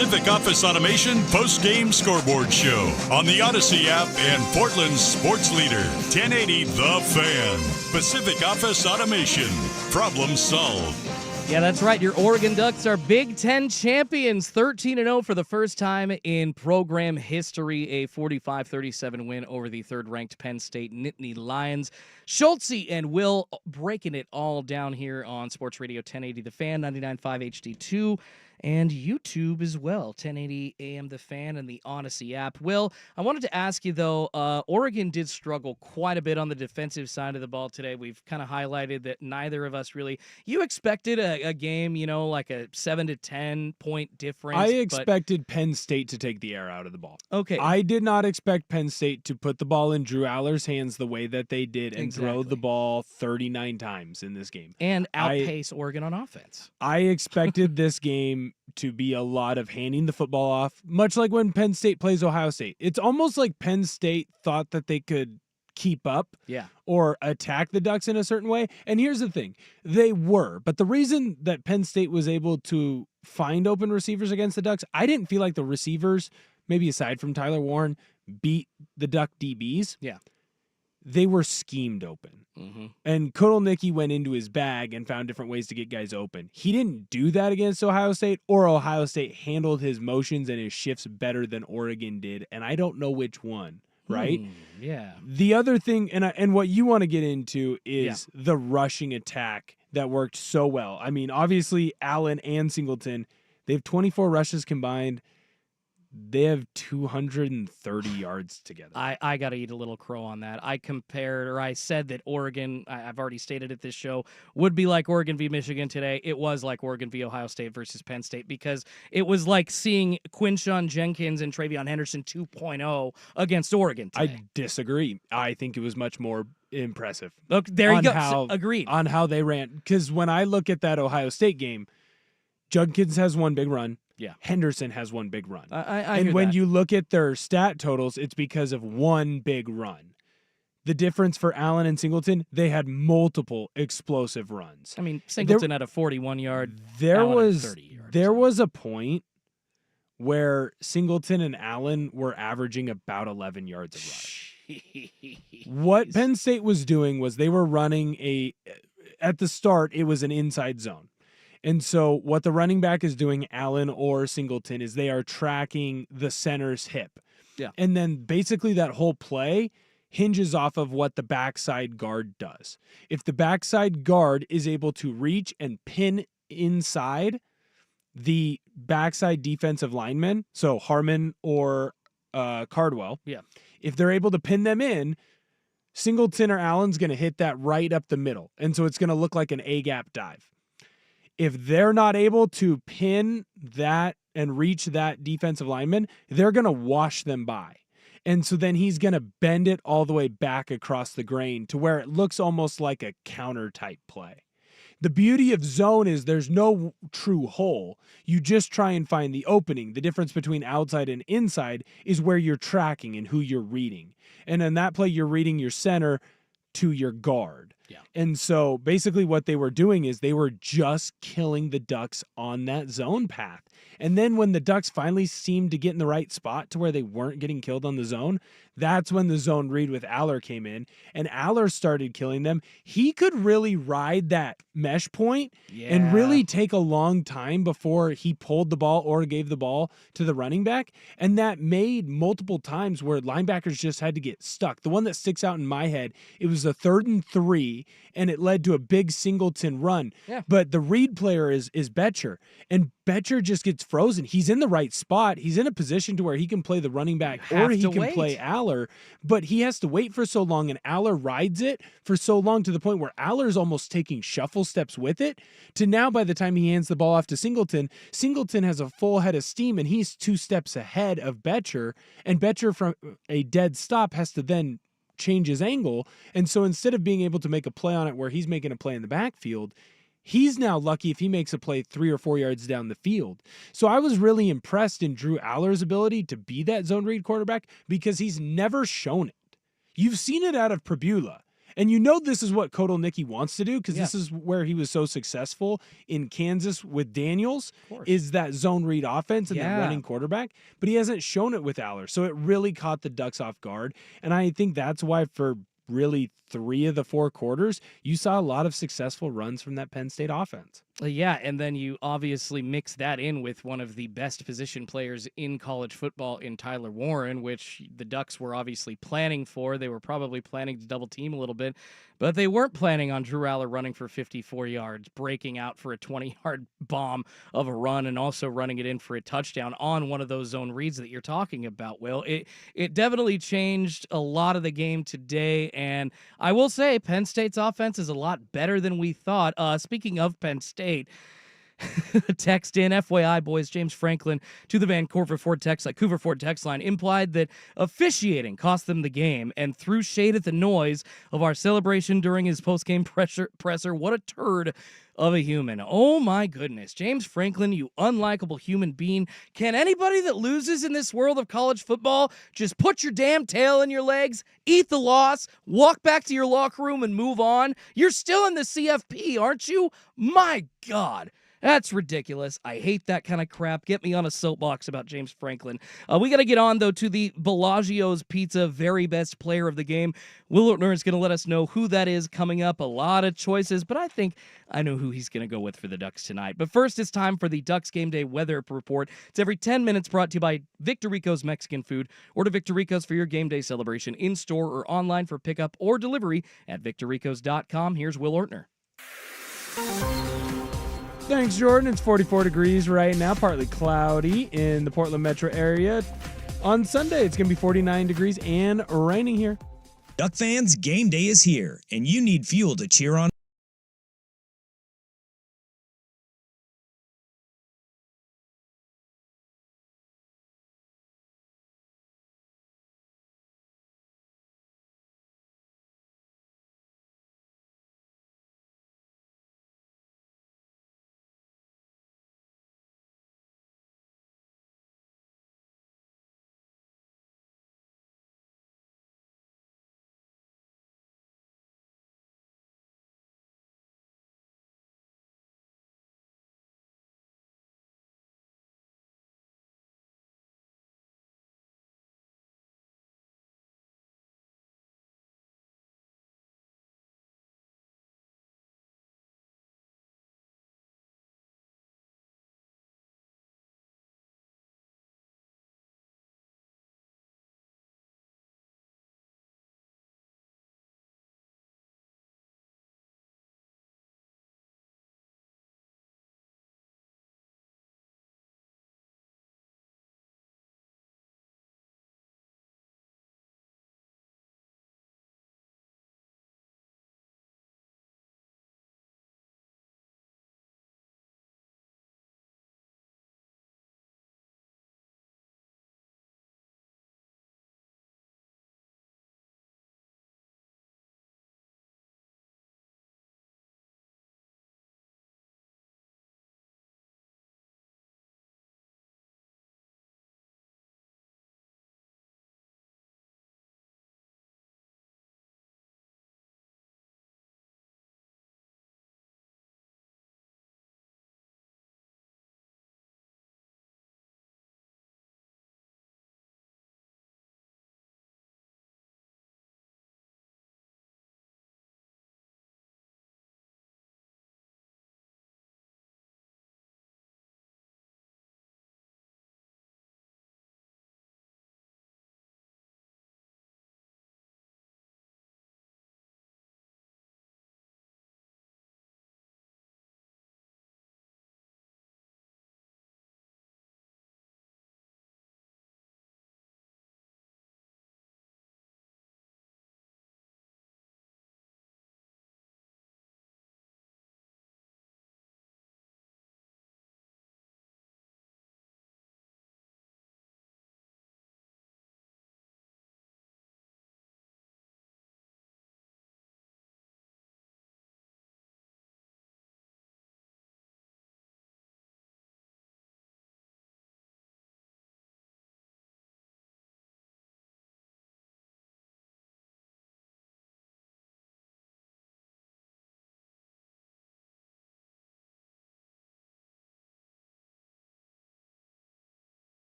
Pacific Office Automation Postgame Scoreboard Show on the Odyssey app and Portland's sports leader, 1080 The Fan. Pacific Office Automation. Problem solved. Yeah, that's right. Your Oregon Ducks are Big Ten champions, 13-0 for the first time in program history. A 45-37 win over the third-ranked Penn State Nittany Lions. Schultze and Will breaking it all down here on Sports Radio 1080 The Fan, 99.5 HD2. And YouTube as well, 1080 AM The Fan and the Odyssey app. Will, I wanted to ask you, though, Oregon did struggle quite a bit on the defensive side of the ball today. We've kind of highlighted that neither of us really – you expected a game, like a 7 to 10 point difference. I expected Penn State to take the air out of the ball. Okay. I did not expect Penn State to put the ball in Drew Aller's hands the way that they did and throw the ball 39 times in this game. And outpace Oregon on offense. I expected this game to be a lot of handing the football off, much like when Penn State plays Ohio State. It's almost like Penn State thought that they could keep up or attack the Ducks in a certain way. And here's the thing, they were. But the reason that Penn State was able to find open receivers against the Ducks, I didn't feel like the receivers, maybe aside from Tyler Warren, beat the Duck DBs. Yeah. They were schemed open. Mm-hmm. And Kotelnicki went into his bag and found different ways to get guys open. He didn't do that against Ohio State, or Ohio State handled his motions and his shifts better than Oregon did, and I don't know which one, right? Yeah. The other thing, and what you want to get into is the rushing attack that worked so well. I mean, obviously, Allen and Singleton, they have 24 rushes combined. They have 230 yards together. I got to eat a little crow on that. I said that Oregon, I've already stated at this show, would be like Oregon v. Michigan today. It was like Oregon v. Ohio State versus Penn State because it was like seeing Quinshon Jenkins and Travion Henderson 2.0 against Oregon today. I disagree. I think it was much more impressive. Look, there you go. Agreed. On how they ran. Because when I look at that Ohio State game, Jenkins has one big run. Yeah. Henderson has one big run. And when you look at their stat totals, it's because of one big run. The difference for Allen and Singleton, they had multiple explosive runs. I mean, Singleton had a 41-yard. There Allen was 30 yards. There was a point where Singleton and Allen were averaging about 11 yards a rush. What Penn State was doing was they were running at the start, it was an inside zone. And so what the running back is doing, Allen or Singleton, is they are tracking the center's hip. Yeah. And then basically that whole play hinges off of what the backside guard does. If the backside guard is able to reach and pin inside the backside defensive linemen, so Harmon or Cardwell, if they're able to pin them in, Singleton or Allen's going to hit that right up the middle. And so it's going to look like an A-gap dive. If they're not able to pin that and reach that defensive lineman, they're going to wash them by. And so then he's going to bend it all the way back across the grain to where it looks almost like a counter type play. The beauty of zone is there's no true hole. You just try and find the opening. The difference between outside and inside is where you're tracking and who you're reading. And in that play, you're reading your center to your guard. Yeah. And so basically what they were doing is they were just killing the Ducks on that zone path. And then when the Ducks finally seemed to get in the right spot to where they weren't getting killed on the zone, that's when the zone read with Aller came in, and Aller started killing them. He could really ride that mesh point and really take a long time before he pulled the ball or gave the ball to the running back. And that made multiple times where linebackers just had to get stuck. The one that sticks out in my head, it was a 3rd and 3, and it led to a big Singleton run. Yeah. But the read player is Betcher, and Betcher just gets frozen. He's in the right spot. He's in a position to where he can play the running back or he can play Aller, but he has to wait for so long, and Aller rides it for so long to the point where Aller's almost taking shuffle steps with it to now by the time he hands the ball off to Singleton, Singleton has a full head of steam and he's 2 steps ahead of Betcher, and Betcher from a dead stop has to then change his angle. And so instead of being able to make a play on it where he's making a play in the backfield, he's now lucky if he makes a play 3 or 4 yards down the field. So I was really impressed in Drew Aller's ability to be that zone read quarterback because he's never shown it. You've seen it out of Prebula, And you know this is what Kotelnicki wants to do because Yeah. this is where he was so successful in Kansas with Daniels, Of course. is that zone read offense and Yeah. that running quarterback. But he hasn't shown it with Aller, so it really caught the Ducks off guard. And I think that's why for really 3 of the 4 quarters, you saw a lot of successful runs from that Penn State offense. Yeah, and then you obviously mix that in with one of the best position players in college football in Tyler Warren, which the Ducks were obviously planning for. They were probably planning to double team a little bit, but they weren't planning on Drew Aller running for 54 yards, breaking out for a 20-yard bomb of a run, and also running it in for a touchdown on one of those zone reads that you're talking about, Will. It definitely changed a lot of the game today, and I will say Penn State's offense is a lot better than we thought. Speaking of Penn State, text in, FYI, boys, James Franklin to the Vancouver Ford text line implied that officiating cost them the game and threw shade at the noise of our celebration during his post-game presser. What a turd of a human. Oh my goodness. James Franklin, you unlikable human being. Can anybody that loses in this world of college football just put your damn tail in your legs, eat the loss, walk back to your locker room and move on? You're still in the CFP, aren't you? My God. That's ridiculous. I hate that kind of crap. Get me on a soapbox about James Franklin. We got to get on, though, to the Bellagio's Pizza very best player of the game. Will Ortner is going to let us know who that is coming up. A lot of choices, but I think I know who he's going to go with for the Ducks tonight. But first, it's time for the Ducks Game Day Weather Report. It's every 10 minutes, brought to you by Victor Rico's Mexican Food. Order Victor Rico's for your game day celebration in-store or online for pickup or delivery at victorricos.com. Here's Will Ortner. Thanks, Jordan. It's 44 degrees right now, partly cloudy in the Portland metro area. On Sunday, it's going to be 49 degrees and raining here. Duck fans, game day is here, and you need fuel to cheer on.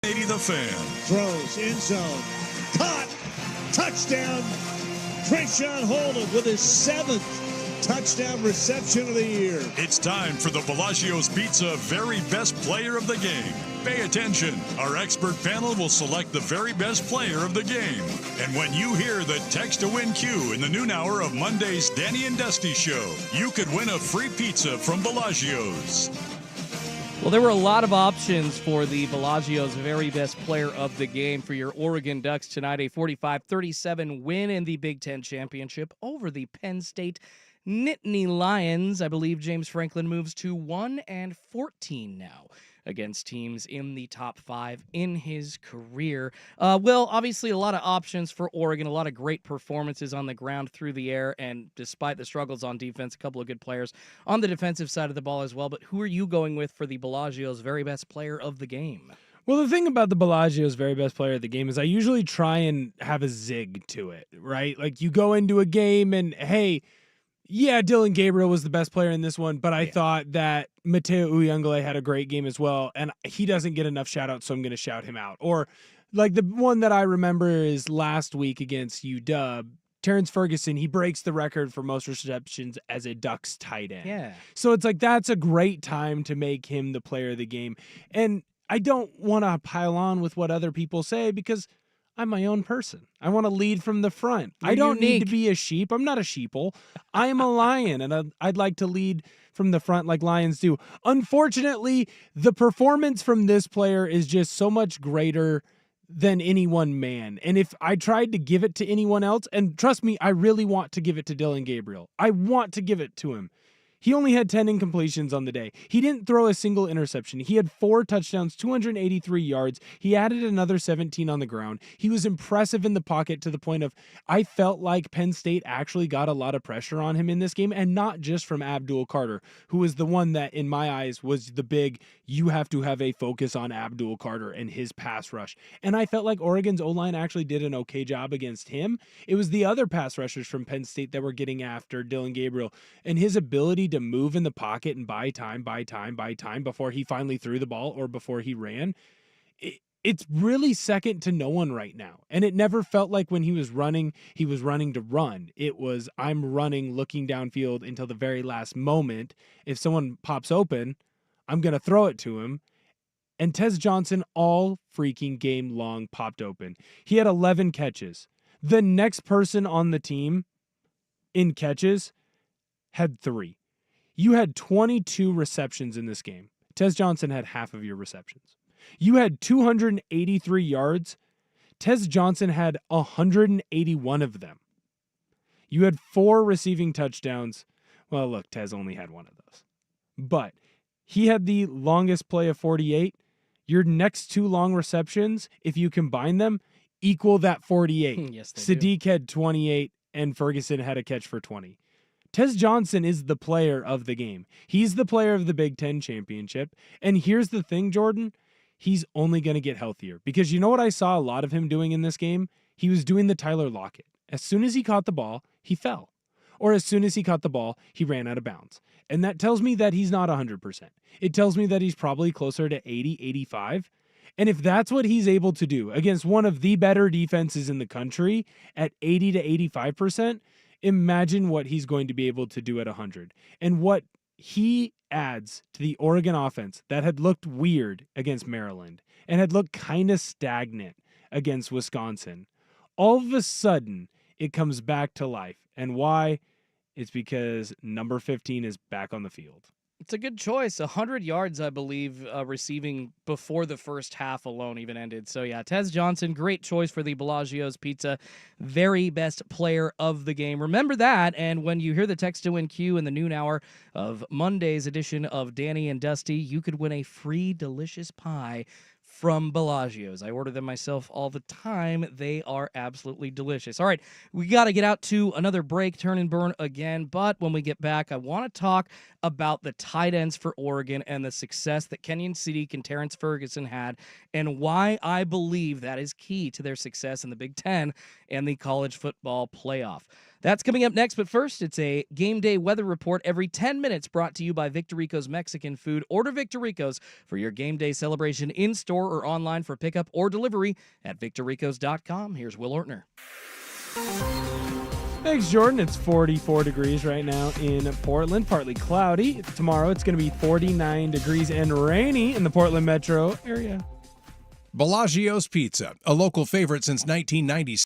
80 The Fan. Throws, end zone, caught, touchdown. Trayshawn Holden with his 7th touchdown reception of the year. It's time for the Bellagio's Pizza Very Best Player of the Game. Pay attention. Our expert panel will select the very best player of the game. And when you hear the Text to Win cue in the noon hour of Monday's Danny and Dusty Show, you could win a free pizza from Bellagio's. Well, there were a lot of options for the Bellagio's very best player of the game for your Oregon Ducks tonight. A 45-37 win in the Big Ten Championship over the Penn State Nittany Lions. I believe James Franklin moves to 1-14 now against teams in the top 5 in his career. Well, obviously a lot of options for Oregon, a lot of great performances on the ground, through the air, and despite the struggles on defense, a couple of good players on the defensive side of the ball as well. But who are you going with for the Bellagio's very best player of the game? Well, the thing about the Bellagio's very best player of the game is I usually try and have a zig to it, right? Like you go into a game and, hey, yeah, Dylan Gabriel was the best player in this one, but I thought that Mateo Uyunglele had a great game as well, and he doesn't get enough shout-outs, so I'm going to shout him out. Or, like, the one that I remember is last week against UW, Terrence Ferguson, he breaks the record for most receptions as a Ducks tight end. Yeah. So it's like that's a great time to make him the player of the game. And I don't want to pile on with what other people say because I'm my own person. I want to lead from the front. I don't need to be a sheep. I'm not a sheeple. I am a lion, and I'd like to lead from the front like lions do. Unfortunately, the performance from this player is just so much greater than any one man. And if I tried to give it to anyone else, and trust me, I really want to give it to Dylan Gabriel. I want to give it to him. He only had 10 incompletions on the day. He didn't throw a single interception. He had 4 touchdowns, 283 yards. He added another 17 on the ground. He was impressive in the pocket to the point of I felt like Penn State actually got a lot of pressure on him in this game, and not just from Abdul Carter, who was the one that, in my eyes, was the big, you have to have a focus on Abdul Carter and his pass rush. And I felt like Oregon's O-line actually did an okay job against him. It was the other pass rushers from Penn State that were getting after Dylan Gabriel, and his ability to move in the pocket and buy time before he finally threw the ball or before he ran. It's really second to no one right now. And it never felt like when he was running to run. It was, I'm running, looking downfield until the very last moment. If someone pops open, I'm going to throw it to him. And Tez Johnson all freaking game long popped open. He had 11 catches. The next person on the team in catches had 3. You had 22 receptions in this game. Tez Johnson had half of your receptions. You had 283 yards. Tez Johnson had 181 of them. You had 4 receiving touchdowns. Well, look, Tez only had one of those. But he had the longest play of 48. Your next 2 long receptions, if you combine them, equal that 48. Yes, they Sadiq had 28, and Ferguson had a catch for 20. Tez Johnson is the player of the game. He's the player of the Big Ten Championship. And here's the thing, Jordan. He's only going to get healthier. Because you know what I saw a lot of him doing in this game? He was doing the Tyler Lockett. As soon as he caught the ball, he fell. Or as soon as he caught the ball, he ran out of bounds. And that tells me that he's not 100%. It tells me that he's probably closer to 80, 85. And if that's what he's able to do against one of the better defenses in the country at 80 to 85%, imagine what he's going to be able to do at 100 and what he adds to the Oregon offense that had looked weird against Maryland and had looked kind of stagnant against Wisconsin. All of a sudden, it comes back to life. And why? It's because number 15 is back on the field. It's a good choice. 100 yards, I believe, receiving before the first half alone even ended. So, yeah, Tez Johnson, great choice for the Bellagio's Pizza. Very best player of the game. Remember that, and when you hear the text to win cue in the noon hour of Monday's edition of Danny and Dusty, you could win a free delicious pie from Bellagio's. I order them myself all the time. They are absolutely delicious. All right, we got to get out to another break, turn and burn again. But when we get back, I want to talk about the tight ends for Oregon and the success that Kenyon Sadiq and Terrence Ferguson had and why I believe that is key to their success in the Big Ten and the college football playoff. That's coming up next, but first, it's a game day weather report every 10 minutes brought to you by Victorico's Mexican Food. Order Victorico's for your game day celebration in-store or online for pickup or delivery at victoricos.com. Here's Will Ortner. Thanks, Jordan. It's 44 degrees right now in Portland, partly cloudy. Tomorrow, it's going to be 49 degrees and rainy in the Portland metro area. Bellagio's Pizza, a local favorite since 1996.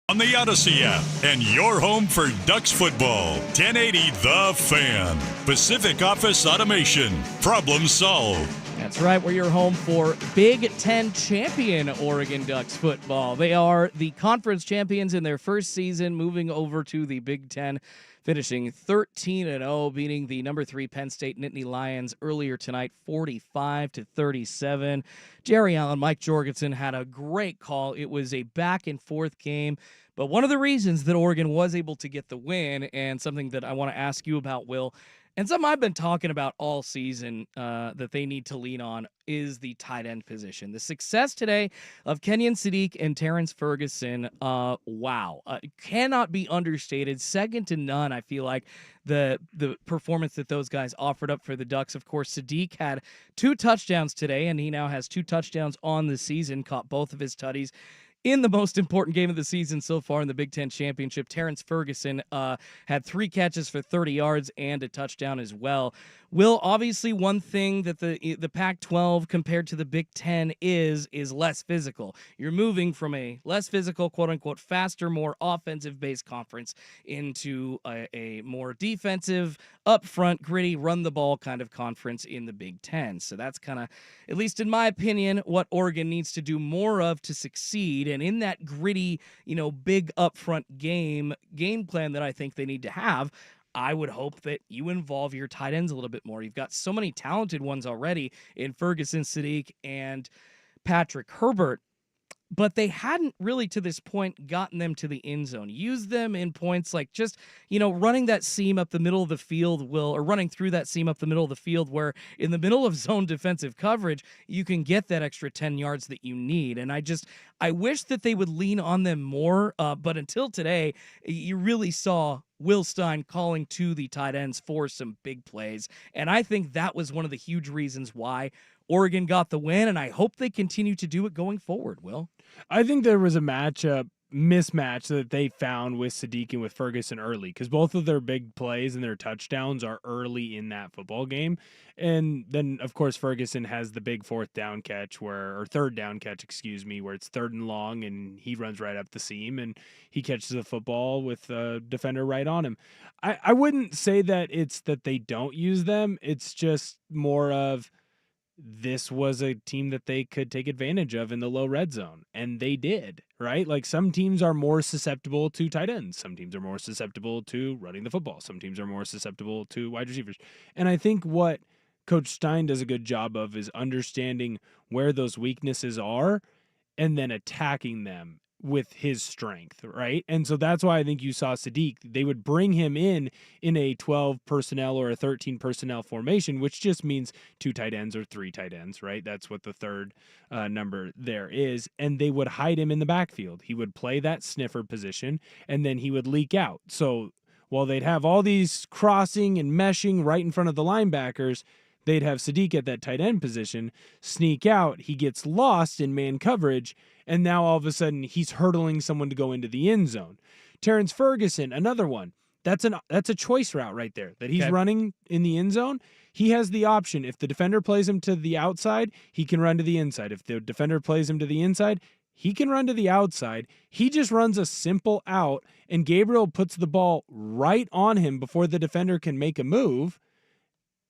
On the Odyssey app and your home for Ducks football. 1080 The Fan. Pacific Office Automation. Problem solved. That's right. We're your home for Big Ten champion Oregon Ducks football. They are the conference champions in their first season, moving over to the Big Ten, finishing 13-0, beating the number 3 Penn State Nittany Lions earlier tonight, 45-37. Jerry Allen, Mike Jorgensen had a great call. It was a back-and-forth game, but one of the reasons that Oregon was able to get the win, and something that I want to ask you about, Will, and something I've been talking about all season that they need to lean on, is the tight end position. The success today of Kenyon Sadiq and Terrence Ferguson, cannot be understated. Second to none, I feel like, the performance that those guys offered up for the Ducks. Of course, Sadiq had 2 touchdowns today, and he now has 2 touchdowns on the season, caught both of his tutties. In the most important game of the season so far in the Big Ten Championship, Terrence Ferguson had 3 catches for 30 yards and a touchdown as well. Will, obviously one thing that the Pac-12 compared to the Big Ten is less physical. You're moving from a less physical, quote-unquote, faster, more offensive-based conference into a more defensive, upfront, gritty, run-the-ball kind of conference in the Big Ten. So that's kind of, at least in my opinion, what Oregon needs to do more of to succeed. And in that gritty, big upfront game plan that I think they need to have, I would hope that you involve your tight ends a little bit more. You've got so many talented ones already in Ferguson, Sadiq, and Patrick Herbert, but they hadn't really to this point gotten them to the end zone. Use them in points like just, running that seam up the middle of the field, or running through that seam up the middle of the field where in the middle of zone defensive coverage, you can get that extra 10 yards that you need. And I wish that they would lean on them more, but until today, you really saw Will Stein calling to the tight ends for some big plays. And I think that was one of the huge reasons why Oregon got the win, and I hope they continue to do it going forward, Will. I think there was a mismatch that they found with Sadiq and with Ferguson early, because both of their big plays and their touchdowns are early in that football game. And then, of course, Ferguson has the big third down catch, where it's 3rd and long, and he runs right up the seam, and he catches the football with a defender right on him. I wouldn't say that it's that they don't use them. It's just more of, this was a team that they could take advantage of in the low red zone, and they did, right? Like, some teams are more susceptible to tight ends. Some teams are more susceptible to running the football. Some teams are more susceptible to wide receivers. And I think what Coach Stein does a good job of is understanding where those weaknesses are and then attacking them with his strength, right? And so that's why I think you saw Sadiq. They would bring him in a 12 personnel or a 13 personnel formation, which just means 2 tight ends or 3 tight ends, right? That's what the third number there is. And they would hide him in the backfield. He would play that sniffer position, and then he would leak out. So while they'd have all these crossing and meshing right in front of the linebackers, they'd have Sadiq at that tight end position, sneak out. He gets lost in man coverage, and now all of a sudden he's hurdling someone to go into the end zone. Terrence Ferguson, another one. That's a choice route right there that he's running in the end zone. He has the option. If the defender plays him to the outside, he can run to the inside. If the defender plays him to the inside, he can run to the outside. He just runs a simple out, and Gabriel puts the ball right on him before the defender can make a move,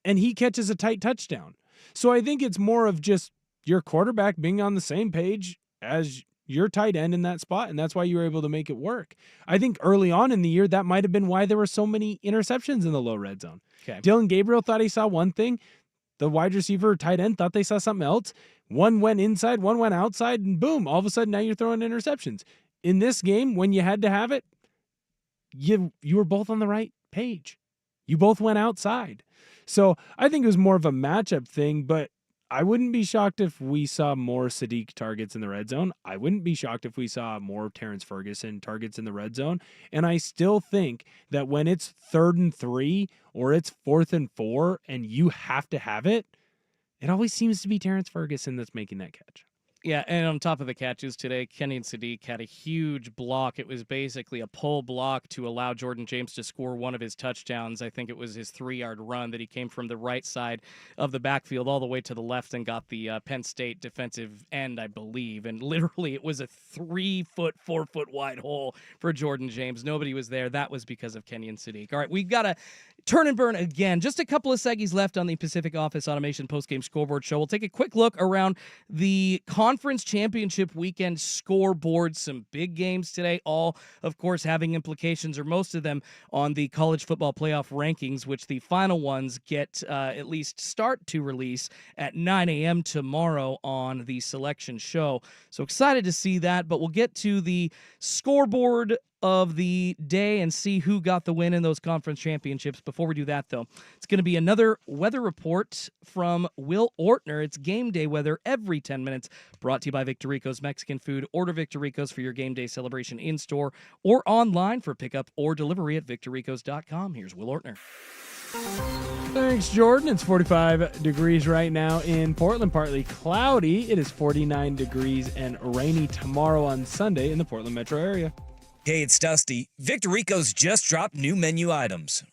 and he catches a tight touchdown. So I think it's more of just your quarterback being on the same page as your tight end in that spot, and that's why you were able to make it work. I think early on in the year, that might have been why there were so many interceptions in the low red zone. Okay. Dylan Gabriel thought he saw one thing. The wide receiver, tight end, thought they saw something else. One went inside, one went outside, and boom, all of a sudden now you're throwing interceptions. In this game, when you had to have it, you were both on the right page. You both went outside. So I think it was more of a matchup thing, but I wouldn't be shocked if we saw more Sadiq targets in the red zone. I wouldn't be shocked if we saw more Terrence Ferguson targets in the red zone. And I still think that when it's 3rd and 3 or it's 4th and 4 and you have to have it, it always seems to be Terrence Ferguson that's making that catch. Yeah, and on top of the catches today, Kenyon Sadiq had a huge block. It was basically a pull block to allow Jordan James to score one of his touchdowns. I think it was his 3-yard run that he came from the right side of the backfield all the way to the left and got the Penn State defensive end, I believe. And literally it was a 3-foot, 4-foot wide hole for Jordan James. Nobody was there. That was because of Kenyon Sadiq. All right, we've got to turn and burn again. Just a couple of seggies left on the Pacific Office Automation postgame scoreboard show. We'll take a quick look around the conference championship weekend scoreboard. Some big games today, all, of course, having implications, or most of them, on the college football playoff rankings, which the final ones get at least start to release at 9 a.m. tomorrow on the selection show. So excited to see that, but we'll get to the scoreboard of the day and see who got the win in those conference championships. Before we do that, though, it's going to be another weather report from Will Ortner. It's game day weather every 10 minutes, brought to you by Victorico's Mexican Food. Order Victorico's for your game day celebration in-store or online for pickup or delivery at victoricos.com. Here's Will Ortner. Thanks, Jordan. It's 45 degrees right now in Portland, partly cloudy. It is 49 degrees and rainy tomorrow on Sunday in the Portland metro area. Hey, it's Dusty. Victor Rico's just dropped new menu items.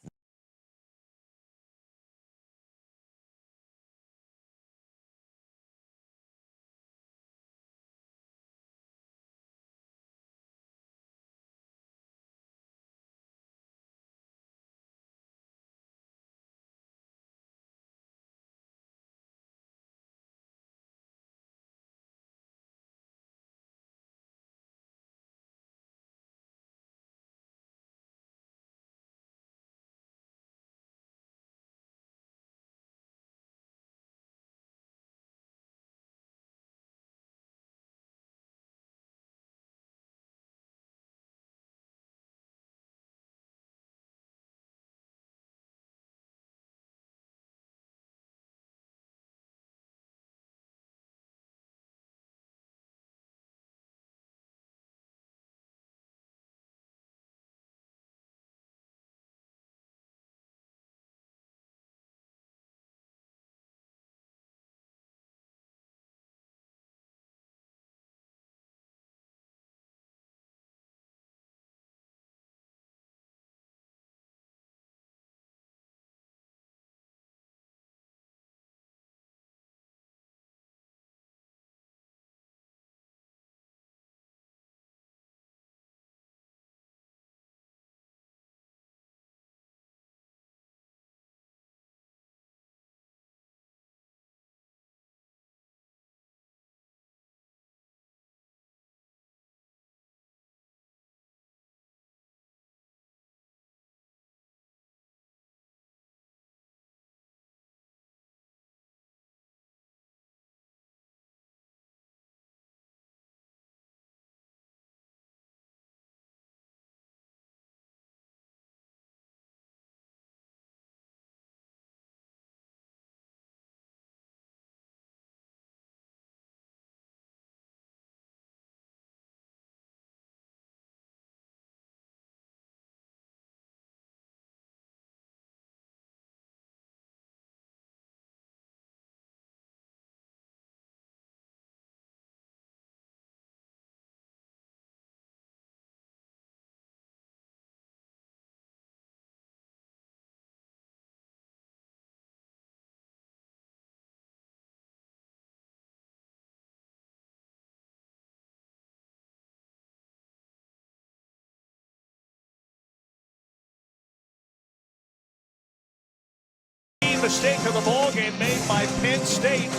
Mistake of the ball game made by Penn State.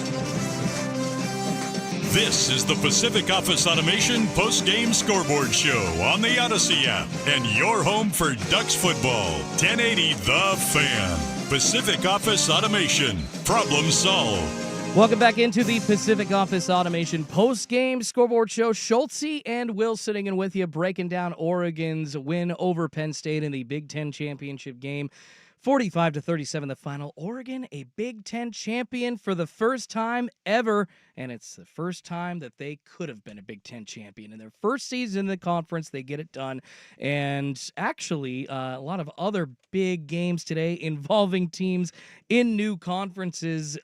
This is the Pacific Office Automation post-game scoreboard show on the Odyssey app and your home for Ducks football. 1080 The Fan. Pacific Office Automation. Problem solved. Welcome back into the Pacific Office Automation post-game scoreboard show. Schultze and Will sitting in with you, breaking down Oregon's win over Penn State in the Big Ten championship game. 45-37 the final. Oregon, a Big Ten champion for the first time ever, and it's the first time that they could have been a Big Ten champion. In their first season in the conference, they get it done. And actually, a lot of other big games today involving teams in new conferences.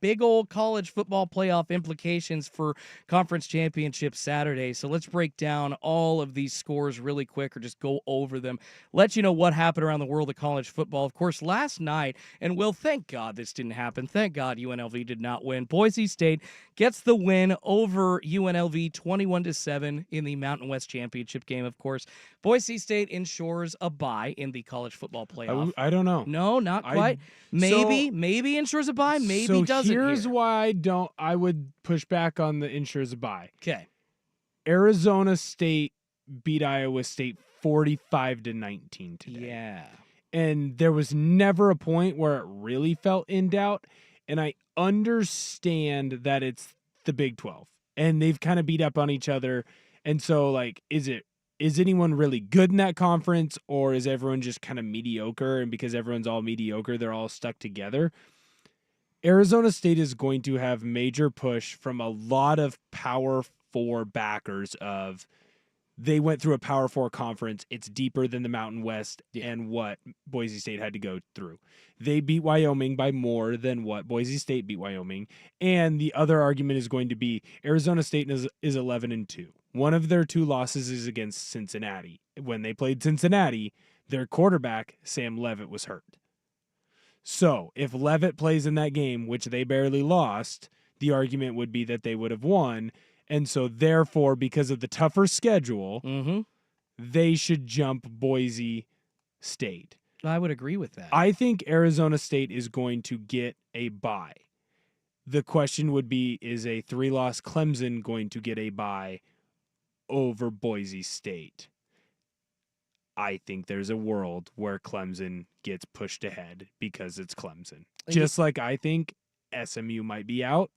Big old college football playoff implications for conference championship Saturday. So let's break down all of these scores really quick, or just go over them. Let you know what happened around the world of college football. Of course, last night, and Will, thank God this didn't happen. Thank God UNLV did not win. Boise State gets the win over UNLV 21-7 in the Mountain West Championship game, of course. Boise State ensures a bye in the college football playoff. I don't know. No, not quite. Maybe ensures a bye, maybe doesn't. Here's why I would push back on the ensures a bye. Okay. Arizona State beat Iowa State 45-19 today. Yeah. And there was never a point where it really felt in doubt. And I understand that it's the Big 12 and they've kind of beat up on each other. And so, like, is anyone really good in that conference, or is everyone just kind of mediocre? And because everyone's all mediocre, they're all stuck together. Arizona State is going to have major push from a lot of Power 4 backers of they went through a Power 4 conference. It's deeper than the Mountain West and what Boise State had to go through. They beat Wyoming by more than what Boise State beat Wyoming. And the other argument is going to be Arizona State is 11-2. One of their 2 losses is against Cincinnati. When they played Cincinnati, their quarterback, Sam Leavitt, was hurt. So if Leavitt plays in that game, which they barely lost, the argument would be that they would have won. And so therefore, because of the tougher schedule, they should jump Boise State. I would agree with that. I think Arizona State is going to get a bye. The question would be, is a 3-loss Clemson going to get a bye over Boise State? I think there's a world where Clemson gets pushed ahead because it's Clemson. Just like I think SMU might be out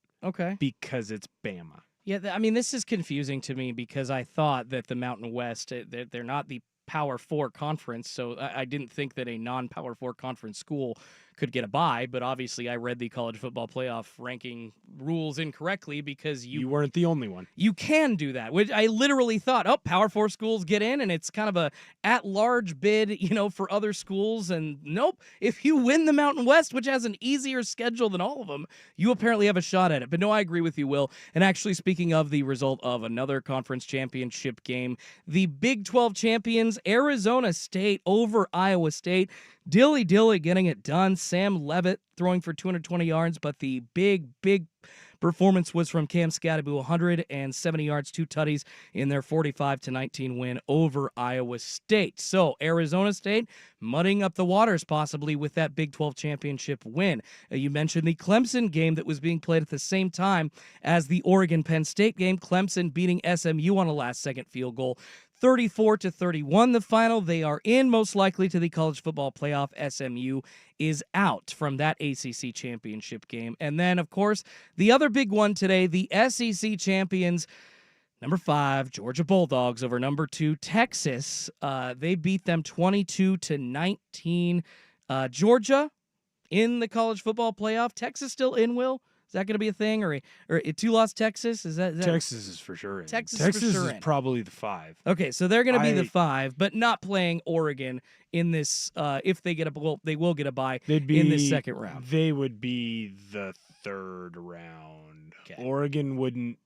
because it's Bama. Yeah, I mean, this is confusing to me because I thought that the Mountain West, they're not the Power 4 conference, so I didn't think that a non-Power 4 conference school could get a bye, but obviously I read the college football playoff ranking rules incorrectly because you weren't the only one. You can do that, which I literally thought, Power 4 schools get in, and it's kind of a at-large bid, for other schools, and nope, if you win the Mountain West, which has an easier schedule than all of them, you apparently have a shot at it. But no, I agree with you, Will. And actually, speaking of the result of another conference championship game, the Big 12 champions, Arizona State over Iowa State. Dilly getting it done. Sam Leavitt throwing for 220 yards, but the big performance was from Cam Scatterby, 170 yards, 2 tutties in their 45-19 win over Iowa State. So Arizona State mudding up the waters possibly with that Big 12 championship win. You mentioned the Clemson game that was being played at the same time as the Oregon-Penn State game. Clemson beating SMU on a last-second field goal. 34-31 the final. They are in, most likely, to the college football playoff. SMU is out from that ACC championship game. And then, of course, the other big one today, the SEC champions, number 5, Georgia Bulldogs over number 2, Texas. They beat them 22-19. Georgia in the college football playoff. Texas still in, Will? Is that going to be a thing, or a 2-loss Texas? Is that Texas is for sure in. Texas is for sure probably the 5. Okay, so they're going to be the 5, but not playing Oregon in this. If they get they will get a bye in this second round. They would be the 3rd round. Okay. Oregon wouldn't.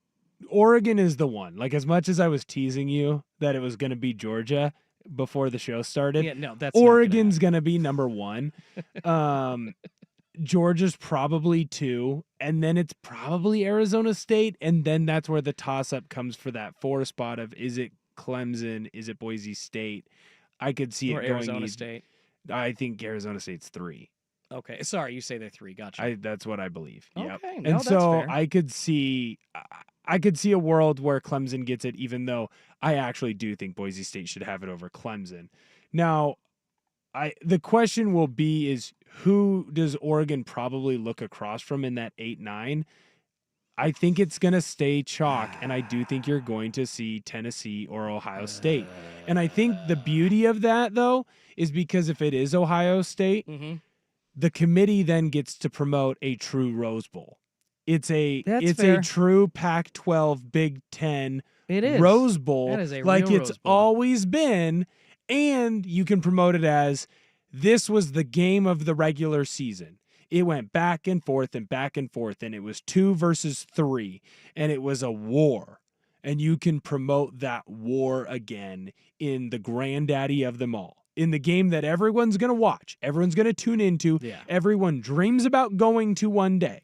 Oregon is the one. Like, as much as I was teasing you that it was going to be Georgia before the show started, yeah, no, that's Oregon's going to be number 1. Georgia's probably 2, and then it's probably Arizona State, and then that's where the toss-up comes for that 4 spot of, is it Clemson, is it Boise State? I could see it going Arizona State. I think Arizona State's 3. Okay, sorry, you say they're 3. Gotcha. That's what I believe. Yep. Okay, and that's so fair. I could see a world where Clemson gets it, even though I actually do think Boise State should have it over Clemson. Now, the question will be is, who does Oregon probably look across from in that 8-9? I think it's going to stay chalk, and I do think you're going to see Tennessee or Ohio State. And I think the beauty of that, though, is because if it is Ohio State, the committee then gets to promote a true Rose Bowl. It's a true Pac-12 Big Ten Rose Bowl, that is a like real it's Rose Bowl. always been, and you can promote it as, this was the game of the regular season. It went back and forth, and it was 2 versus 3, and it was a war. And you can promote that war again in the granddaddy of them all, in the game that everyone's going to watch, everyone's going to tune into, everyone dreams about going to one day.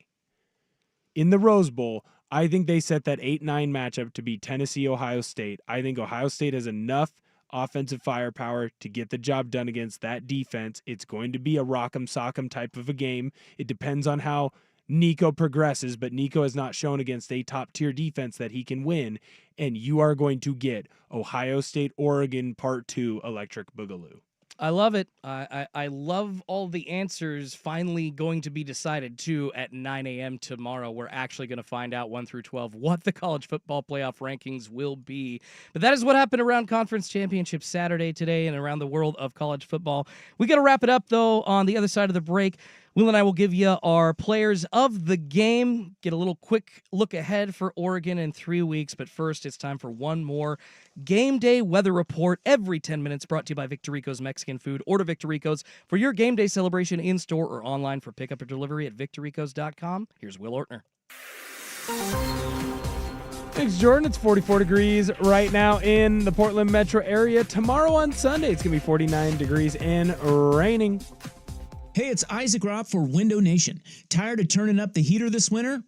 In the Rose Bowl, I think they set that 8-9 matchup to be Tennessee-Ohio State. I think Ohio State has enough offensive firepower to get the job done against that defense. It's going to be a rock'em sock'em type of a game. It depends on how Nico progresses, but Nico has not shown against a top-tier defense that he can win, and you are going to get Ohio State-Oregon Part 2 Electric Boogaloo. I love it. I love all the answers finally going to be decided, too, at 9 a.m. tomorrow. We're actually going to find out 1 through 12 what the college football playoff rankings will be. But that is what happened around Conference Championship Saturday today and around the world of college football. We got to wrap it up, though, on the other side of the break. Will and I will give you our players of the game, get a little quick look ahead for Oregon in 3 weeks. But first, it's time for one more game day weather report every 10 minutes, brought to you by Victorico's Mexican Food. Order Victorico's for your game day celebration in store or online for pickup or delivery at victoricos.com. Here's Will Ortner. Thanks, Jordan. It's 44 degrees right now in the Portland metro area. Tomorrow on Sunday, it's going to be 49 degrees and raining. Hey, it's Isaac Robb for Window Nation. Tired of turning up the heater this winter?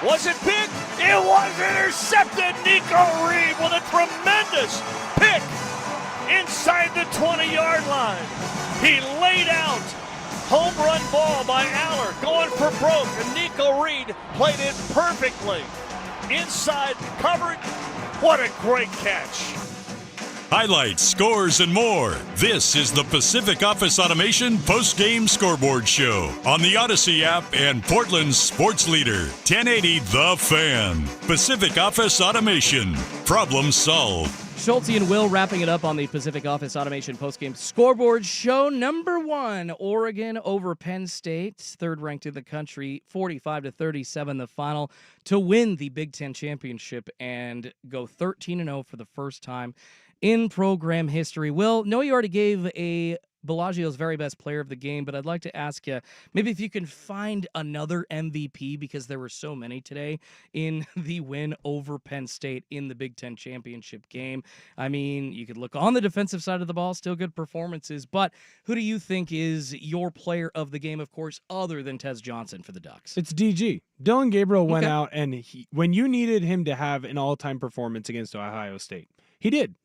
Was it big? It was intercepted. Nico Reed with a tremendous pick inside the 20-yard line. He laid out. Home run ball by Aller going for broke, and Nico Reed played it perfectly. Inside coverage. What a great catch. Highlights, scores, and more. This is the Pacific Office Automation Postgame Scoreboard Show on the Odyssey app and Portland's sports leader, 1080 The Fan. Pacific Office Automation. Problem solved. Schulte and Will wrapping it up on the Pacific Office Automation Postgame Scoreboard Show. Number 1, Oregon over Penn State, third ranked in the country, 45-37 the final, to win the Big Ten championship and go 13-0 for the first time in program history. Will, know you already gave a Bellagio's very best player of the game, but I'd like to ask you, maybe if you can find another MVP, because there were so many today in the win over Penn State in the Big Ten championship game. I mean, you could look on the defensive side of the ball, still good performances, but who do you think is your player of the game, of course, other than Tez Johnson for the Ducks? It's DG. Dylan Gabriel went out, and when you needed him to have an all-time performance against Ohio State, he did.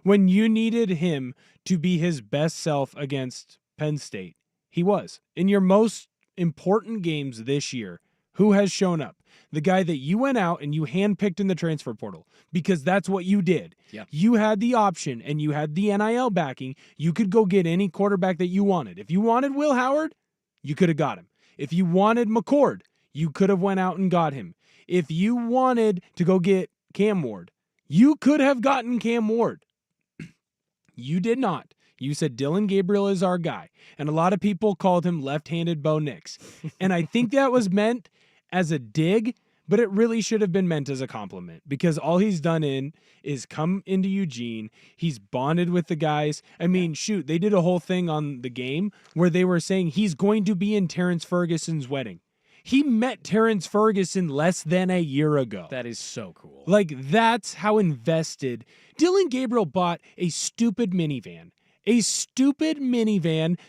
When you needed him to be his best self against Penn State, he was. In your most important games this year, who has shown up? The guy that you went out and you handpicked in the transfer portal, because that's what you did. Yeah. You had the option and you had the NIL backing. You could go get any quarterback that you wanted. If you wanted Will Howard, you could have got him. If you wanted McCord, you could have went out and got him. If you wanted to go get Cam Ward, you could have gotten Cam Ward. You did not. You said Dylan Gabriel is our guy. And a lot of people called him left-handed Bo Nix. And I think that was meant as a dig, but it really should have been meant as a compliment, because all he's done is come into Eugene. He's bonded with the guys. I mean, shoot, they did a whole thing on the game where they were saying he's going to be in Terrence Ferguson's wedding. He met Terrence Ferguson less than a year ago. That is so cool. Like, that's how invested. Dylan Gabriel bought a stupid minivan.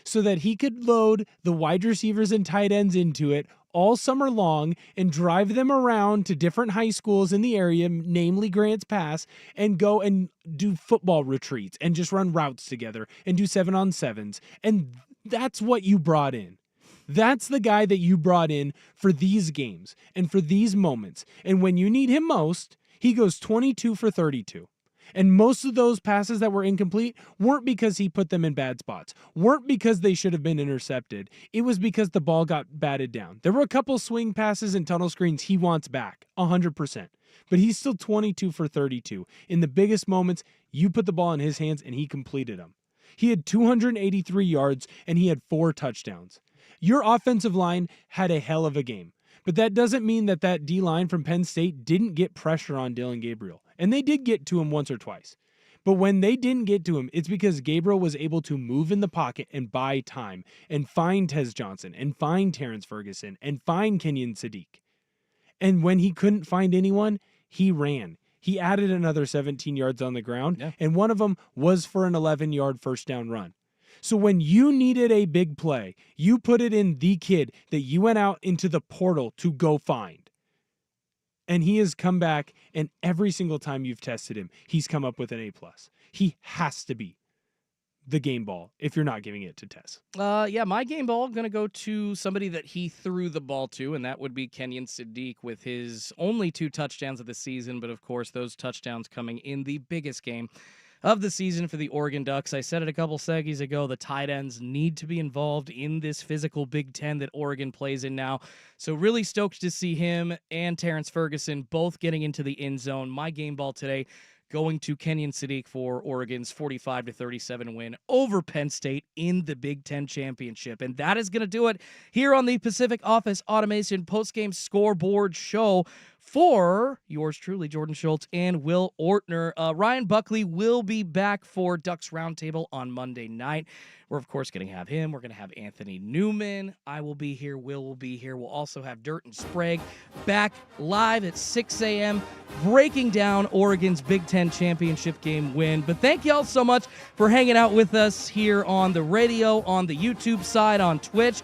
So that he could load the wide receivers and tight ends into it all summer long and drive them around to different high schools in the area, namely Grants Pass, and go and do football retreats and just run routes together and do 7-on-7s. And that's what you brought in. That's the guy that you brought in for these games and for these moments. And when you need him most, he goes 22 for 32. And most of those passes that were incomplete weren't because he put them in bad spots, weren't because they should have been intercepted. It was because the ball got batted down. There were a couple swing passes and tunnel screens he wants back, 100%. But he's still 22 for 32. In the biggest moments, you put the ball in his hands and he completed them. He had 283 yards and he had 4 touchdowns. Your offensive line had a hell of a game. But that doesn't mean that D-line from Penn State didn't get pressure on Dylan Gabriel. And they did get to him once or twice. But when they didn't get to him, it's because Gabriel was able to move in the pocket and buy time and find Tez Johnson and find Terrence Ferguson and find Kenyon Sadiq. And when he couldn't find anyone, he ran. He added another 17 yards on the ground, and one of them was for an 11-yard first down run. So when you needed a big play, you put it in the kid that you went out into the portal to go find. And he has come back, and every single time you've tested him, he's come up with an A+. He has to be the game ball if you're not giving it to Tess. My game ball going to go to somebody that he threw the ball to, and that would be Kenyon Sadiq with his only 2 touchdowns of the season. But, of course, those touchdowns coming in the biggest game of the season for the Oregon Ducks. I said it a couple seggies ago, the tight ends need to be involved in this physical Big Ten that Oregon plays in now. So really stoked to see him and Terrence Ferguson both getting into the end zone. My game ball today going to Kenyon Sadiq for Oregon's 45-37 win over Penn State in the Big Ten Championship. And that is going to do it here on the Pacific Office Automation Postgame Scoreboard Show for yours truly, Jordan Schultz and Will Ortner. Ryan Buckley will be back for Ducks Roundtable on Monday night. We're, of course, going to have him. We're going to have Anthony Newman. I will be here. Will be here. We'll also have Dirt and Sprague back live at 6 a.m. breaking down Oregon's Big Ten Championship game win. But thank y'all so much for hanging out with us here on the radio, on the YouTube side, on Twitch.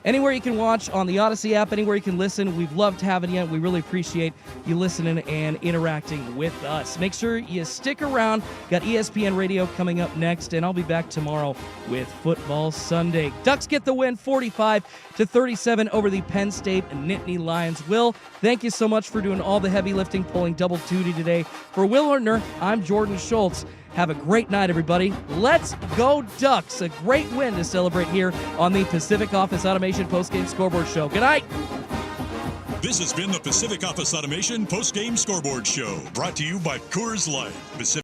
Anywhere you can watch on the Odyssey app, anywhere you can listen, we've loved having you. We really appreciate you listening and interacting with us. Make sure you stick around. Got ESPN Radio coming up next, and I'll be back tomorrow with Football Sunday. Ducks get the win 45-37 over the Penn State Nittany Lions. Will, thank you so much for doing all the heavy lifting, pulling double duty today. For Will Ortner, I'm Jordan Schultz. Have a great night, everybody. Let's go Ducks. A great win to celebrate here on the Pacific Office Automation Postgame Scoreboard Show. Good night. This has been the Pacific Office Automation Postgame Scoreboard Show, brought to you by Coors Light. Pacific